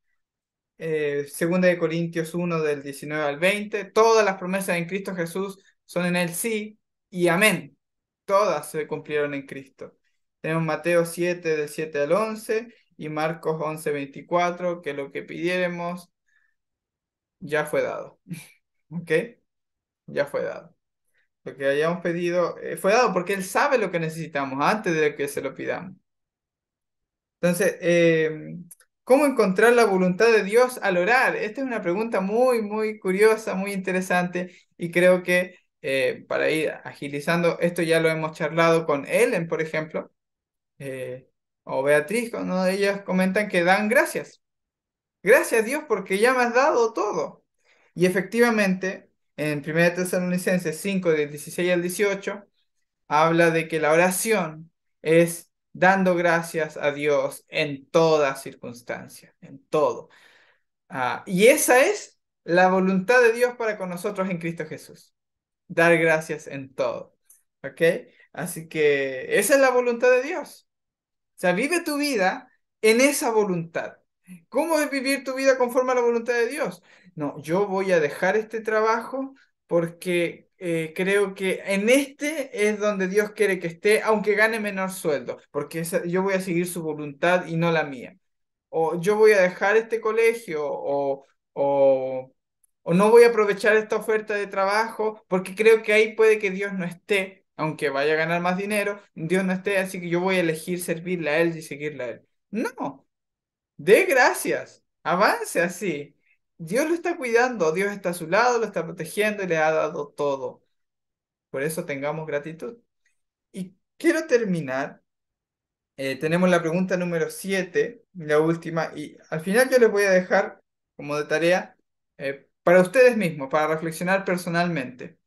Segunda de Corintios 1 del 19 al 20. Todas las promesas en Cristo Jesús son en él sí y amén. Todas se cumplieron en Cristo. Tenemos Mateo 7 del 7 al 11 y Marcos 11:24, que lo que pidiéremos ya fue dado. ¿Ok? Ya fue dado. Lo que hayamos pedido fue dado porque Él sabe lo que necesitamos antes de que se lo pidamos. Entonces, ¿cómo encontrar la voluntad de Dios al orar? Esta es una pregunta muy, muy curiosa, muy interesante y creo que para ir agilizando, esto ya lo hemos charlado con Ellen, por ejemplo, eh, o Beatriz, cuando ellas comentan que dan gracias. Gracias a Dios porque ya me has dado todo. Y efectivamente, en 1 Tesalonicenses 5, del 16 al 18, habla de que la oración es dando gracias a Dios en toda circunstancia, en todo. Y esa es la voluntad de Dios para con nosotros en Cristo Jesús. Dar gracias en todo. ¿Ok? Así que esa es la voluntad de Dios. O sea, vive tu vida en esa voluntad. ¿Cómo es vivir tu vida conforme a la voluntad de Dios? No, yo voy a dejar este trabajo porque creo que en este es donde Dios quiere que esté, aunque gane menor sueldo, porque yo voy a seguir su voluntad y no la mía. O yo voy a dejar este colegio, o, o no voy a aprovechar esta oferta de trabajo porque creo que ahí puede que Dios no esté, aunque vaya a ganar más dinero, Dios no esté, así que yo voy a elegir servirle a Él y seguirle a Él. No, dé gracias, avance así. Dios lo está cuidando, Dios está a su lado, lo está protegiendo y le ha dado todo. Por eso tengamos gratitud. Y quiero terminar. Tenemos la pregunta número 7, la última, y al final yo les voy a dejar como de tarea para ustedes mismos, para reflexionar personalmente.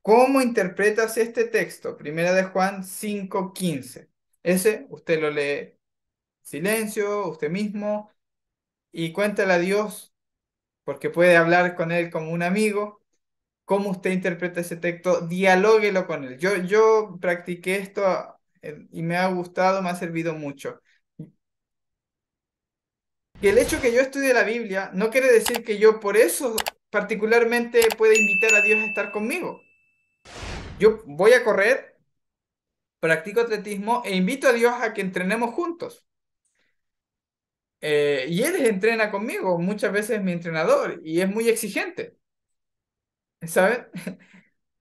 ¿Cómo interpretas este texto? Primera de Juan 5:15. Ese usted lo lee silencio, usted mismo, y cuéntale a Dios, porque puede hablar con él como un amigo. ¿Cómo usted interpreta ese texto? Dialóguelo con él. Yo practiqué esto y me ha gustado, me ha servido mucho. Y el hecho que yo estudie la Biblia no quiere decir que yo por eso particularmente pueda invitar a Dios a estar conmigo. Yo voy a correr, practico atletismo e invito a Dios a que entrenemos juntos. Y Él entrena conmigo, muchas veces es mi entrenador y es muy exigente, ¿saben?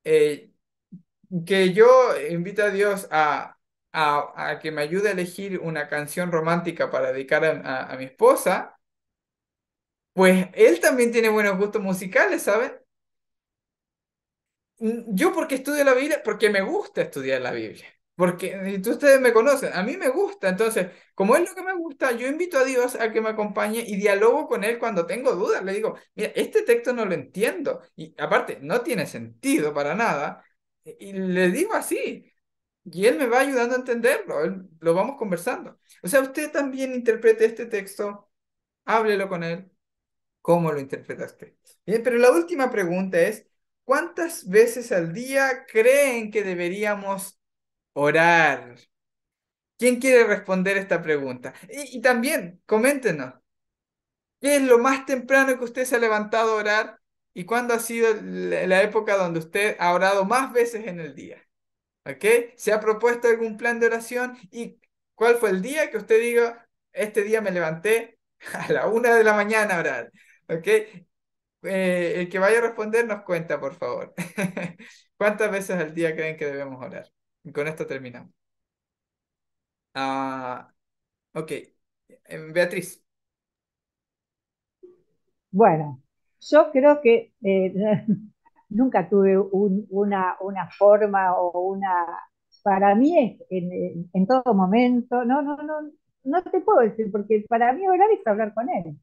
Eh, que yo invito a Dios a que me ayude a elegir una canción romántica para dedicar a mi esposa, pues Él también tiene buenos gustos musicales, ¿saben? Yo porque estudio la Biblia, porque me gusta estudiar la Biblia. Porque ustedes me conocen, a mí me gusta. Entonces, como es lo que me gusta, yo invito a Dios a que me acompañe y dialogo con Él cuando tengo dudas. Le digo, mira, este texto no lo entiendo. Y aparte, no tiene sentido para nada. Y le digo así. Y Él me va ayudando a entenderlo. Lo vamos conversando. O sea, usted también interprete este texto, háblelo con Él. ¿Cómo lo interpretaste? Bien, pero la última pregunta es, ¿cuántas veces al día creen que deberíamos orar? ¿Quién quiere responder esta pregunta? Y también, coméntenos, ¿qué es lo más temprano que usted se ha levantado a orar? ¿Y cuándo ha sido la época donde usted ha orado más veces en el día? ¿Ok? ¿Se ha propuesto algún plan de oración? ¿Y cuál fue el día que usted diga, este día me levanté a la 1 de la mañana a orar? ¿Ok? El que vaya a responder nos cuenta, por favor. ¿Cuántas veces al día creen que debemos orar? Y con esto terminamos. Ah, ok. Beatriz. Bueno, yo creo que nunca tuve una forma o una... Para mí es en todo momento, no te puedo decir, porque para mí orar es hablar con él.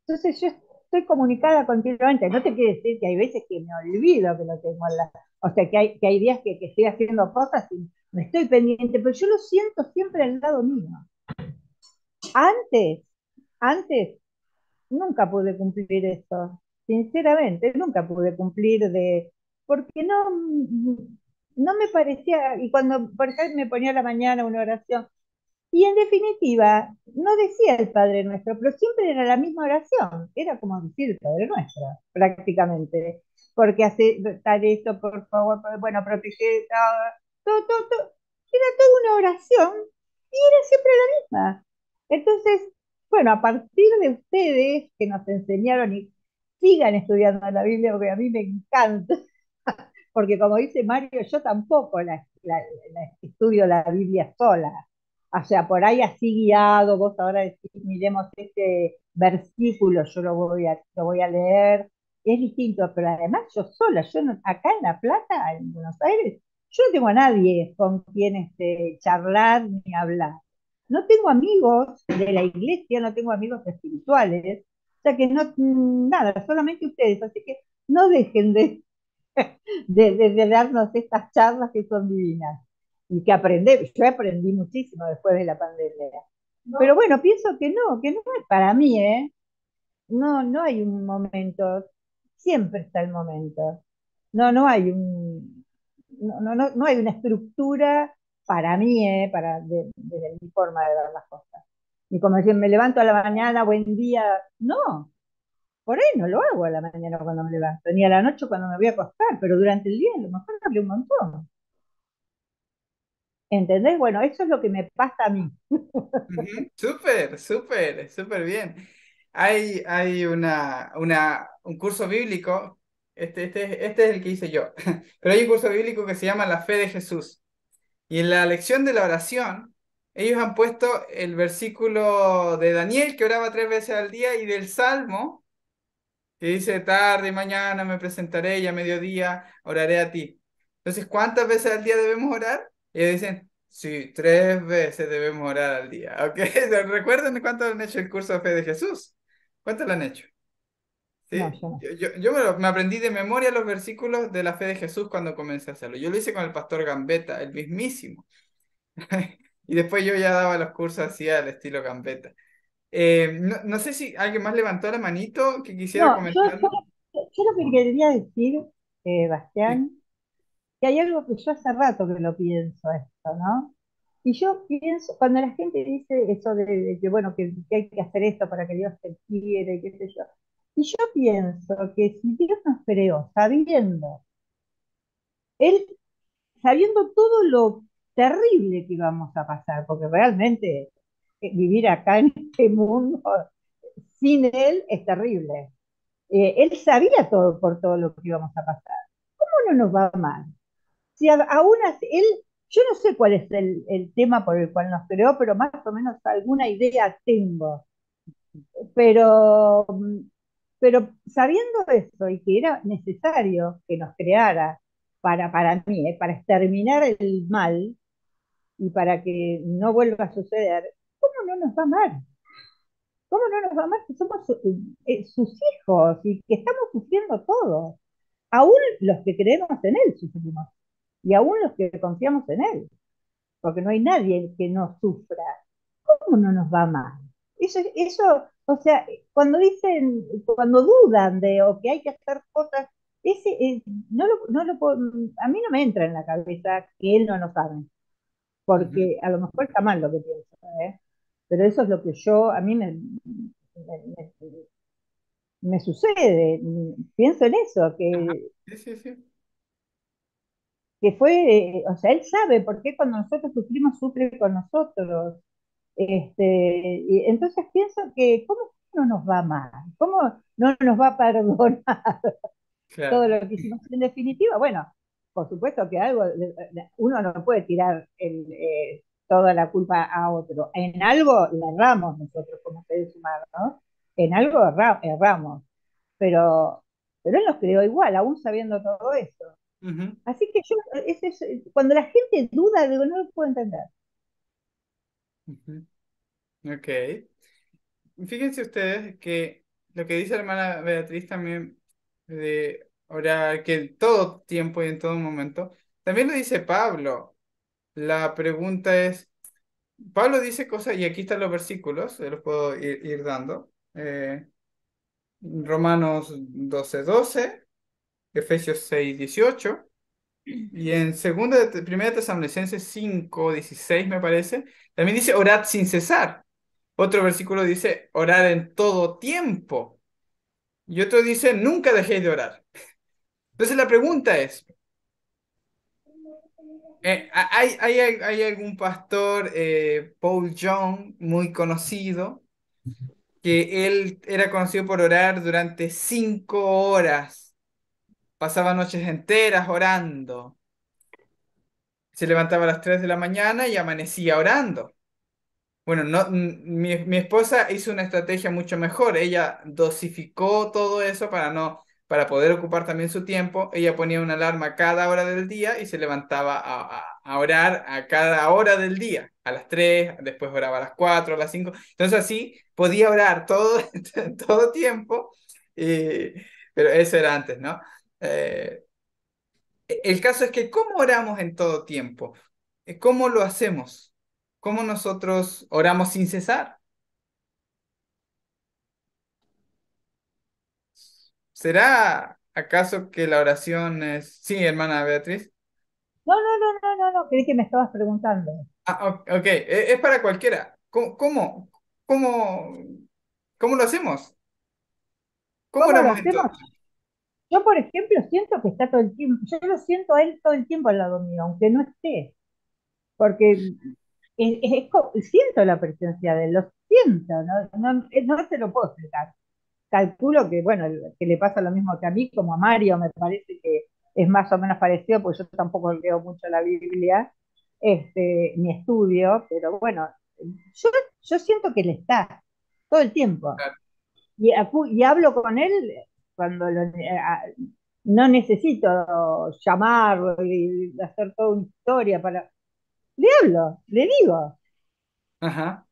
Entonces yo estoy comunicada continuamente. No te quiere decir que hay veces que me olvido que lo tengo al lado. O sea, que hay días que estoy haciendo cosas y no estoy pendiente, pero yo lo siento siempre al lado mío. Antes, antes nunca pude cumplir eso. Sinceramente, nunca pude cumplir porque no me parecía, y cuando por ejemplo me ponía a la mañana una oración, y en definitiva, no decía el Padre Nuestro, pero siempre era la misma oración. Era como decir el Padre Nuestro, prácticamente. Porque hace tal esto, por favor, bueno, protege, todo. Era toda una oración y era siempre la misma. Entonces, bueno, a partir de ustedes que nos enseñaron y sigan estudiando la Biblia, porque a mí me encanta, porque como dice Mario, yo tampoco la estudio la Biblia sola. O sea, por ahí así guiado, vos ahora decís, miremos este versículo, yo lo voy a leer, es distinto, pero además yo sola, acá en La Plata, en Buenos Aires, yo no tengo a nadie con quien charlar ni hablar. No tengo amigos de la iglesia, no tengo amigos espirituales, o sea que no, nada, solamente ustedes, así que no dejen de darnos estas charlas que son divinas y que yo aprendí muchísimo después de la pandemia. Pero bueno, pienso que no es para mí, ¿eh? No hay un momento, siempre está el momento. No hay no hay una estructura para mí, desde mi forma de ver las cosas. Ni como decir, me levanto a la mañana, buen día. No, por ahí no lo hago a la mañana cuando me levanto, ni a la noche cuando me voy a acostar, pero durante el día a lo mejor hablé un montón. ¿Entendés? Bueno, eso es lo que me pasa a mí. Ujú. Súper, súper, súper bien. Hay un curso bíblico, este es el que hice yo, pero hay un curso bíblico que se llama La Fe de Jesús. Y en la lección de la oración, ellos han puesto el versículo de Daniel, que oraba 3 veces al día, y del Salmo, que dice, tarde y mañana me presentaré y a mediodía oraré a ti. Entonces, ¿cuántas veces al día debemos orar? Y ellos dicen, sí, 3 veces debemos orar al día. ¿Ok? ¿Recuerdan cuánto han hecho el curso de fe de Jesús? ¿Cuánto lo han hecho? No, ¿Sí? yo no. Yo me aprendí de memoria los versículos de la fe de Jesús cuando comencé a hacerlo. Yo lo hice con el pastor Gambetta, el mismísimo. Y después yo ya daba los cursos así al estilo Gambetta. No sé si alguien más levantó la manito que quisiera No, comentar. yo lo que quería decir, Sí. Bastián, que hay algo que yo hace rato que lo pienso esto, ¿no? Y yo pienso, cuando la gente dice eso de que, bueno, que hay que hacer esto para que Dios te quiere, qué sé yo, y yo pienso que si Dios nos creó Él, sabiendo todo lo terrible que íbamos a pasar, porque realmente vivir acá en este mundo sin Él es terrible. Él sabía todo por todo lo que íbamos a pasar. ¿Cómo no nos va mal? Si aún así, yo no sé cuál es el tema por el cual nos creó, pero más o menos alguna idea tengo. Pero, pero sabiendo eso y que era necesario que nos creara para mí, para exterminar el mal y para que no vuelva a suceder, ¿cómo no nos va mal? ¿Cómo no nos va mal si somos sus hijos y que estamos sufriendo todos? Aún los que creemos en Él sufrimos y aún los que confiamos en Él, porque no hay nadie que no sufra. ¿Cómo no nos va mal? O sea, cuando dudan de o que hay que hacer cosas, a mí no me entra en la cabeza que Él no nos sabe, Ujú. porque a lo mejor está mal lo que pienso, ¿eh? Pero eso es lo que a mí me, me sucede, pienso en eso, Ajá. Sí, sí, sí. que fue, o sea, él sabe por qué cuando nosotros sufrimos, sufre con nosotros. Y entonces pienso que, ¿cómo no nos va mal? ¿Cómo no nos va a perdonar todo Claro. lo que hicimos? En definitiva, bueno, por supuesto que uno no puede tirar toda la culpa a otro. En algo le erramos nosotros como seres humanos, ¿no? En algo erramos, pero, pero él nos creó igual, aún sabiendo todo eso. Ujú, Así que cuando la gente duda, digo, no lo puedo entender. ujú. Ok. Fíjense ustedes que lo que dice la hermana Beatriz también de orar, que en todo tiempo y en todo momento, también lo dice Pablo. La pregunta es, Pablo dice cosas, y aquí están los versículos, se los puedo ir dando. Romanos 12:12, Efesios 6:18, y en primera Tesalonicenses 5:16 me parece, también dice orad sin cesar. Otro versículo dice orar en todo tiempo. Y otro dice nunca dejéis de orar. Entonces la pregunta es, ¿hay algún pastor, Paul Young, muy conocido, que él era conocido por orar durante 5 horas? Pasaba noches enteras orando. Se levantaba a las 3 de la mañana y amanecía orando. Bueno, no, mi esposa hizo una estrategia mucho mejor. Ella dosificó todo eso para poder ocupar también su tiempo. Ella ponía una alarma cada hora del día y se levantaba a orar a cada hora del día. A las 3, después oraba a las 4, a las 5. Entonces así podía orar todo, todo tiempo. y- pero eso era antes, ¿no? Eh, el caso es que ¿cómo oramos en todo tiempo? ¿Cómo lo hacemos? ¿Cómo nosotros oramos sin cesar? ¿Será acaso que la oración es... Sí, hermana Beatriz. No, creí que me estabas preguntando. Ok, es para cualquiera. ¿Cómo? ¿Cómo, cómo lo hacemos? ¿Cómo ¿Cómo lo oramos hacemos? entonces? Yo, por ejemplo, siento que está todo el tiempo, yo lo siento a él todo el tiempo al lado mío, aunque no esté, porque siento la presencia de él, lo siento, no se lo puedo explicar. Calculo que, bueno, que le pasa lo mismo que a mí, como a Mario, me parece que es más o menos parecido, porque yo tampoco leo mucho la Biblia, ni estudio, pero bueno, yo, yo siento que él está todo el tiempo. Claro. Y hablo con él cuando no necesito llamarlo y hacer toda una historia para... Le hablo, le digo. Ajá.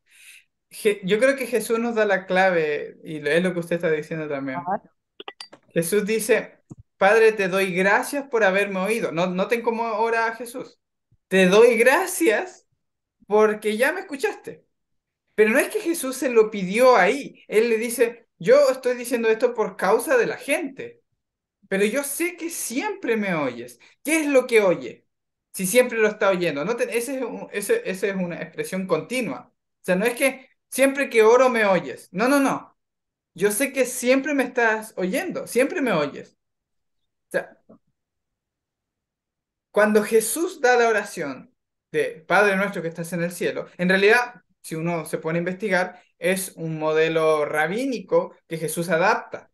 Yo creo que Jesús nos da la clave y es lo que usted está diciendo también. "Ah, Jesús dice, Padre, te doy gracias por haberme oído. Noten cómo ora Jesús. Te doy gracias porque ya me escuchaste. Pero no es que Jesús se lo pidió ahí. Él le dice, yo estoy diciendo esto por causa de la gente, pero yo sé que siempre me oyes. ¿Qué es lo que oye? Si siempre lo está oyendo. Noten, ese es una expresión continua. O sea, no es que siempre que oro me oyes. No, no, no. Yo sé que siempre me estás oyendo, siempre me oyes. O sea, cuando Jesús da la oración de Padre nuestro que estás en el cielo, en realidad, si uno se pone a investigar, es un modelo rabínico que Jesús adapta.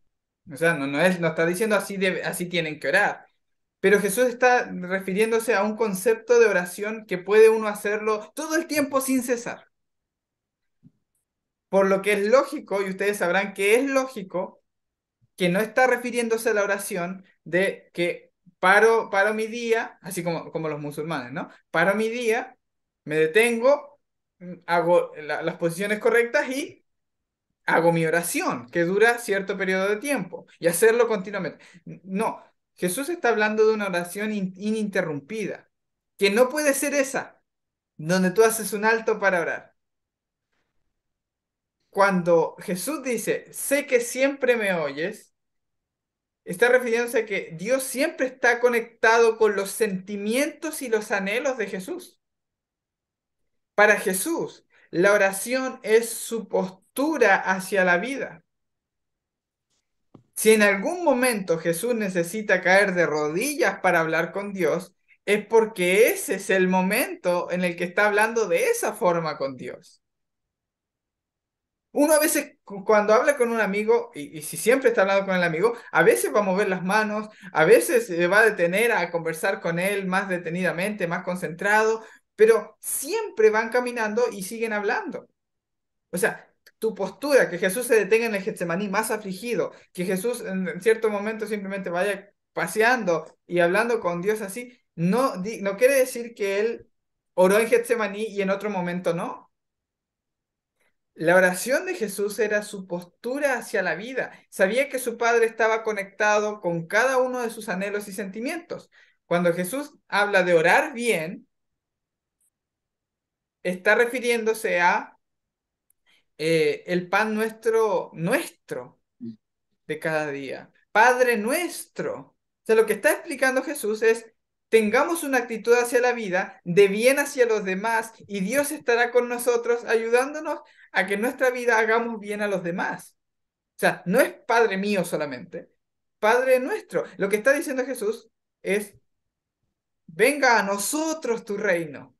O sea, no está diciendo así tienen que orar. Pero Jesús está refiriéndose a un concepto de oración que puede uno hacerlo todo el tiempo sin cesar. Por lo que es lógico, y ustedes sabrán que es lógico, que no está refiriéndose a la oración de que paro mi día, así como los musulmanes, ¿no? Paro mi día, me detengo, hago las posiciones correctas y hago mi oración, que dura cierto periodo de tiempo, y hacerlo continuamente. No, Jesús está hablando de una oración ininterrumpida, que no puede ser esa, donde tú haces un alto para orar. Cuando Jesús dice, sé que siempre me oyes, está refiriéndose a que Dios siempre está conectado con los sentimientos y los anhelos de Jesús. Para Jesús, la oración es su postura hacia la vida. Si en algún momento Jesús necesita caer de rodillas para hablar con Dios, es porque ese es el momento en el que está hablando de esa forma con Dios. Uno a veces cuando habla con un amigo, y si siempre está hablando con el amigo, a veces va a mover las manos, a veces se va a detener a conversar con él más detenidamente, más concentrado, pero siempre van caminando y siguen hablando. O sea, tu postura, que Jesús se detenga en el Getsemaní más afligido, que Jesús en cierto momento simplemente vaya paseando y hablando con Dios así, no quiere decir que él oró en Getsemaní y en otro momento no. La oración de Jesús era su postura hacia la vida. Sabía que su Padre estaba conectado con cada uno de sus anhelos y sentimientos. Cuando Jesús habla de orar bien, está refiriéndose a el pan nuestro de cada día. Padre nuestro. O sea, lo que está explicando Jesús es, tengamos una actitud hacia la vida, de bien hacia los demás, y Dios estará con nosotros ayudándonos a que en nuestra vida hagamos bien a los demás. O sea, no es Padre mío solamente, Padre nuestro. Lo que está diciendo Jesús es, venga a nosotros tu reino.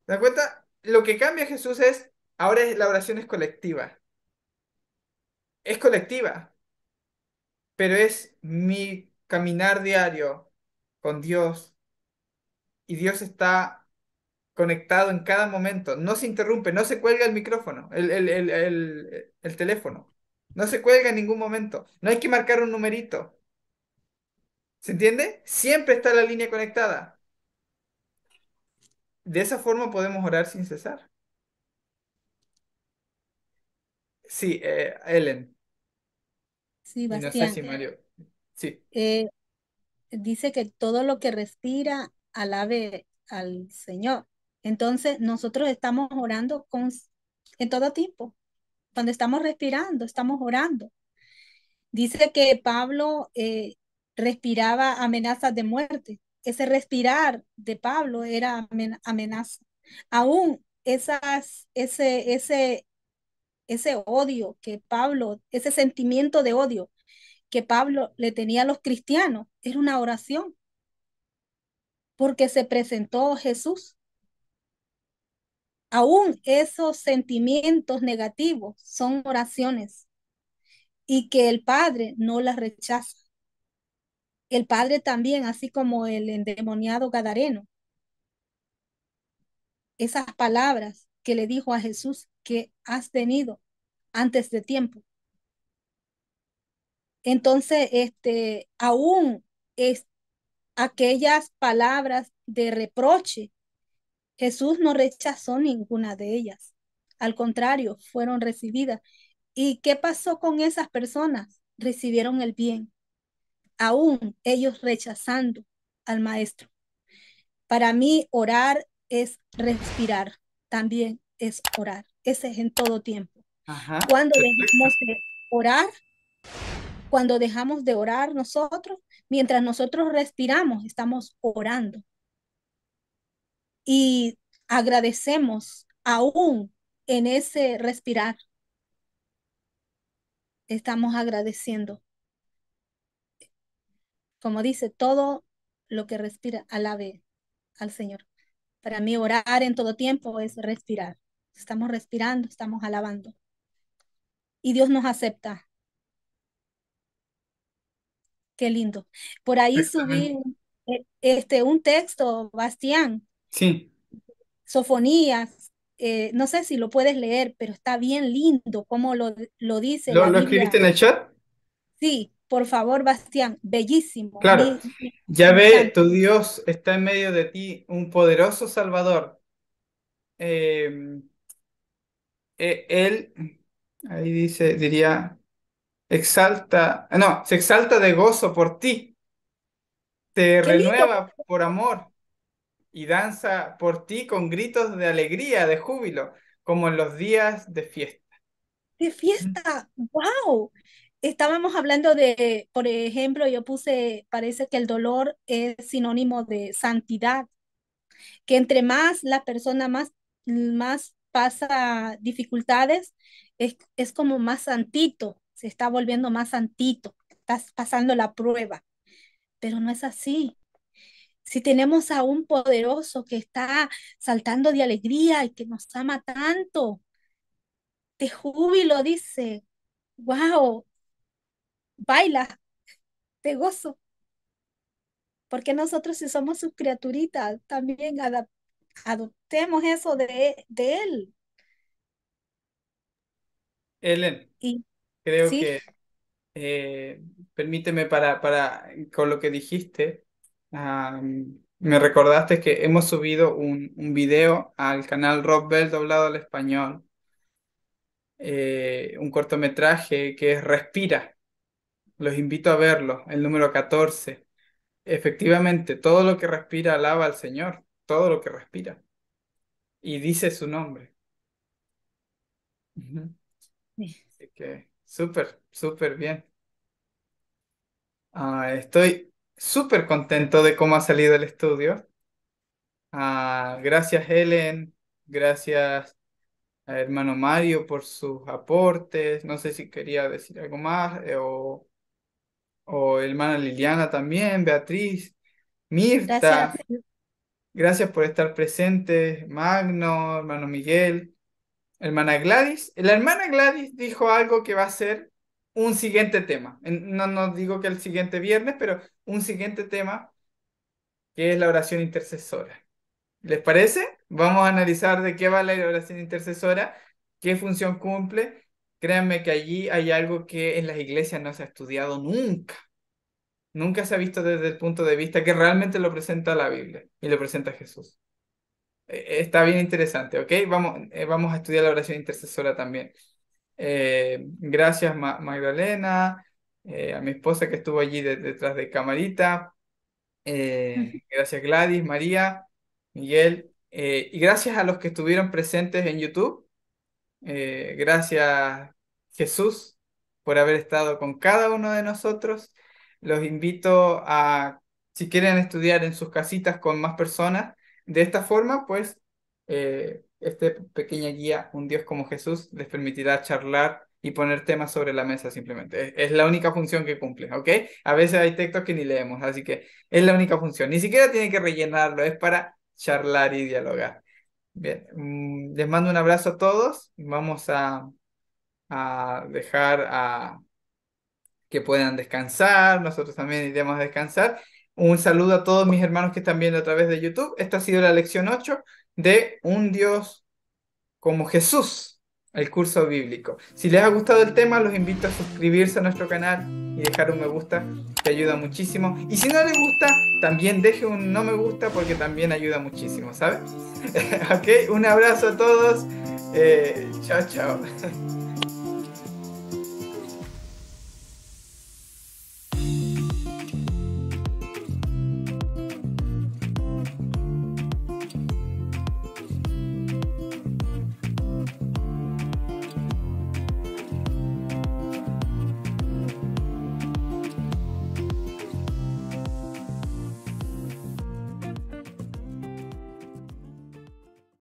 ¿Te das cuenta? Lo que cambia Jesús es, ahora la oración es colectiva. Es colectiva, pero es mi caminar diario con Dios y Dios está conectado en cada momento. No se interrumpe, no se cuelga el micrófono, el teléfono. No se cuelga en ningún momento. No hay que marcar un numerito. ¿Se entiende? Siempre está la línea conectada. De esa forma podemos orar sin cesar. Sí, Ellen. Sí, Y no sé si Bastián. Mario. Sí, Eh, dice que todo lo que respira alabe al Señor. Entonces, nosotros estamos orando en todo tiempo. Cuando estamos respirando, estamos orando. Dice que Pablo respiraba amenazas de muerte. Ese respirar de Pablo era amenaza. Aún ese odio que Pablo, ese sentimiento de odio que Pablo le tenía a los cristianos, era una oración, porque se presentó Jesús. Aún esos sentimientos negativos son oraciones y que el Padre no las rechaza. El Padre también, así como el endemoniado Gadareno, esas palabras que le dijo a Jesús que has tenido antes de tiempo. Entonces, aún es aquellas palabras de reproche, Jesús no rechazó ninguna de ellas. Al contrario, fueron recibidas. ¿Y qué pasó con esas personas? Recibieron el bien, aún ellos rechazando al maestro. Para mí, orar es respirar, también es orar. Ese es en todo tiempo. Ajá, Cuando perfecto. dejamos de orar, cuando dejamos de orar nosotros, mientras nosotros respiramos, estamos orando. Y agradecemos aún en ese respirar. Estamos agradeciendo. Como dice, todo lo que respira, alabe al Señor. Para mí, orar en todo tiempo es respirar. Estamos respirando, estamos alabando. Y Dios nos acepta. Qué lindo. Por ahí subí Exactamente. un texto, Bastián, Sí, Sofonías. No sé si lo puedes leer, pero está bien lindo como lo dice ¿lo, la lo escribiste Biblia. en el chat? Sí, por favor, Bastián, bellísimo. Claro. Me Yahvé, encanta. tu Dios, está en medio de ti, un poderoso Salvador. Eh, Él, ahí dice, diría, exalta, no, se exalta de gozo por ti, te Qué lindo, renueva por amor y danza por ti con gritos de alegría, de júbilo, como en los días de fiesta. de fiesta. ¡Wow! Estábamos hablando de, por ejemplo, yo puse, parece que el dolor es sinónimo de santidad, que entre más la persona más pasa dificultades, es como más santito, se está volviendo más santito, estás pasando la prueba, pero no es así. Si tenemos a un poderoso que está saltando de alegría y que nos ama tanto, de júbilo, dice, wow, baila de gozo, porque nosotros si somos sus criaturitas, también adoptemos eso de él. Ellen, Y creo sí, que eh, permíteme con lo que dijiste, me recordaste que hemos subido un video al canal Rock Bell doblado al español, un cortometraje que es Respira. Los invito a verlo, el número 14. Efectivamente, todo lo que respira alaba al Señor, todo lo que respira. Y dice su nombre. Ujú. Así que súper, súper bien. Estoy súper contento de cómo ha salido el estudio. Gracias, Helen. Gracias a hermano Mario por sus aportes. No sé si quería decir algo más, o hermana Liliana también, Beatriz, gracias. Mirta. Gracias por estar presentes, Magno, hermano Miguel, hermana Gladys. La hermana Gladys dijo algo que va a ser un siguiente tema. No nos digo que el siguiente viernes, pero un siguiente tema que es la oración intercesora. ¿Les parece? Vamos a analizar de qué va la oración intercesora, qué función cumple. Créanme que allí hay algo que en las iglesias no se ha estudiado nunca. Nunca se ha visto desde el punto de vista que realmente lo presenta la Biblia y lo presenta Jesús. Está bien interesante, ¿ok? Vamos a estudiar la oración intercesora también. Gracias, Magdalena, a mi esposa que estuvo allí detrás de camarita. Gracias, Gladys, María, Miguel. Y gracias a los que estuvieron presentes en YouTube. Gracias, Jesús, por haber estado con cada uno de nosotros. Los invito a, si quieren estudiar en sus casitas con más personas, de esta forma, pues esta pequeña guía, Un Dios como Jesús, les permitirá charlar y poner temas sobre la mesa simplemente. Es la única función que cumple, ¿ok? A veces hay textos que ni leemos, así que es la única función. Ni siquiera tiene que rellenarlo, es para charlar y dialogar. Bien, les mando un abrazo a todos. Vamos a dejar que puedan descansar. Nosotros también iremos a descansar. Un saludo a todos mis hermanos que están viendo a través de YouTube. Esta ha sido la lección 8 de Un Dios como Jesús, el curso bíblico. Si les ha gustado el tema, los invito a suscribirse a nuestro canal y dejar un me gusta, que ayuda muchísimo. Y si no les gusta, también deje un no me gusta porque también ayuda muchísimo, ¿sabes? Ok, un abrazo a todos. Chao, chao.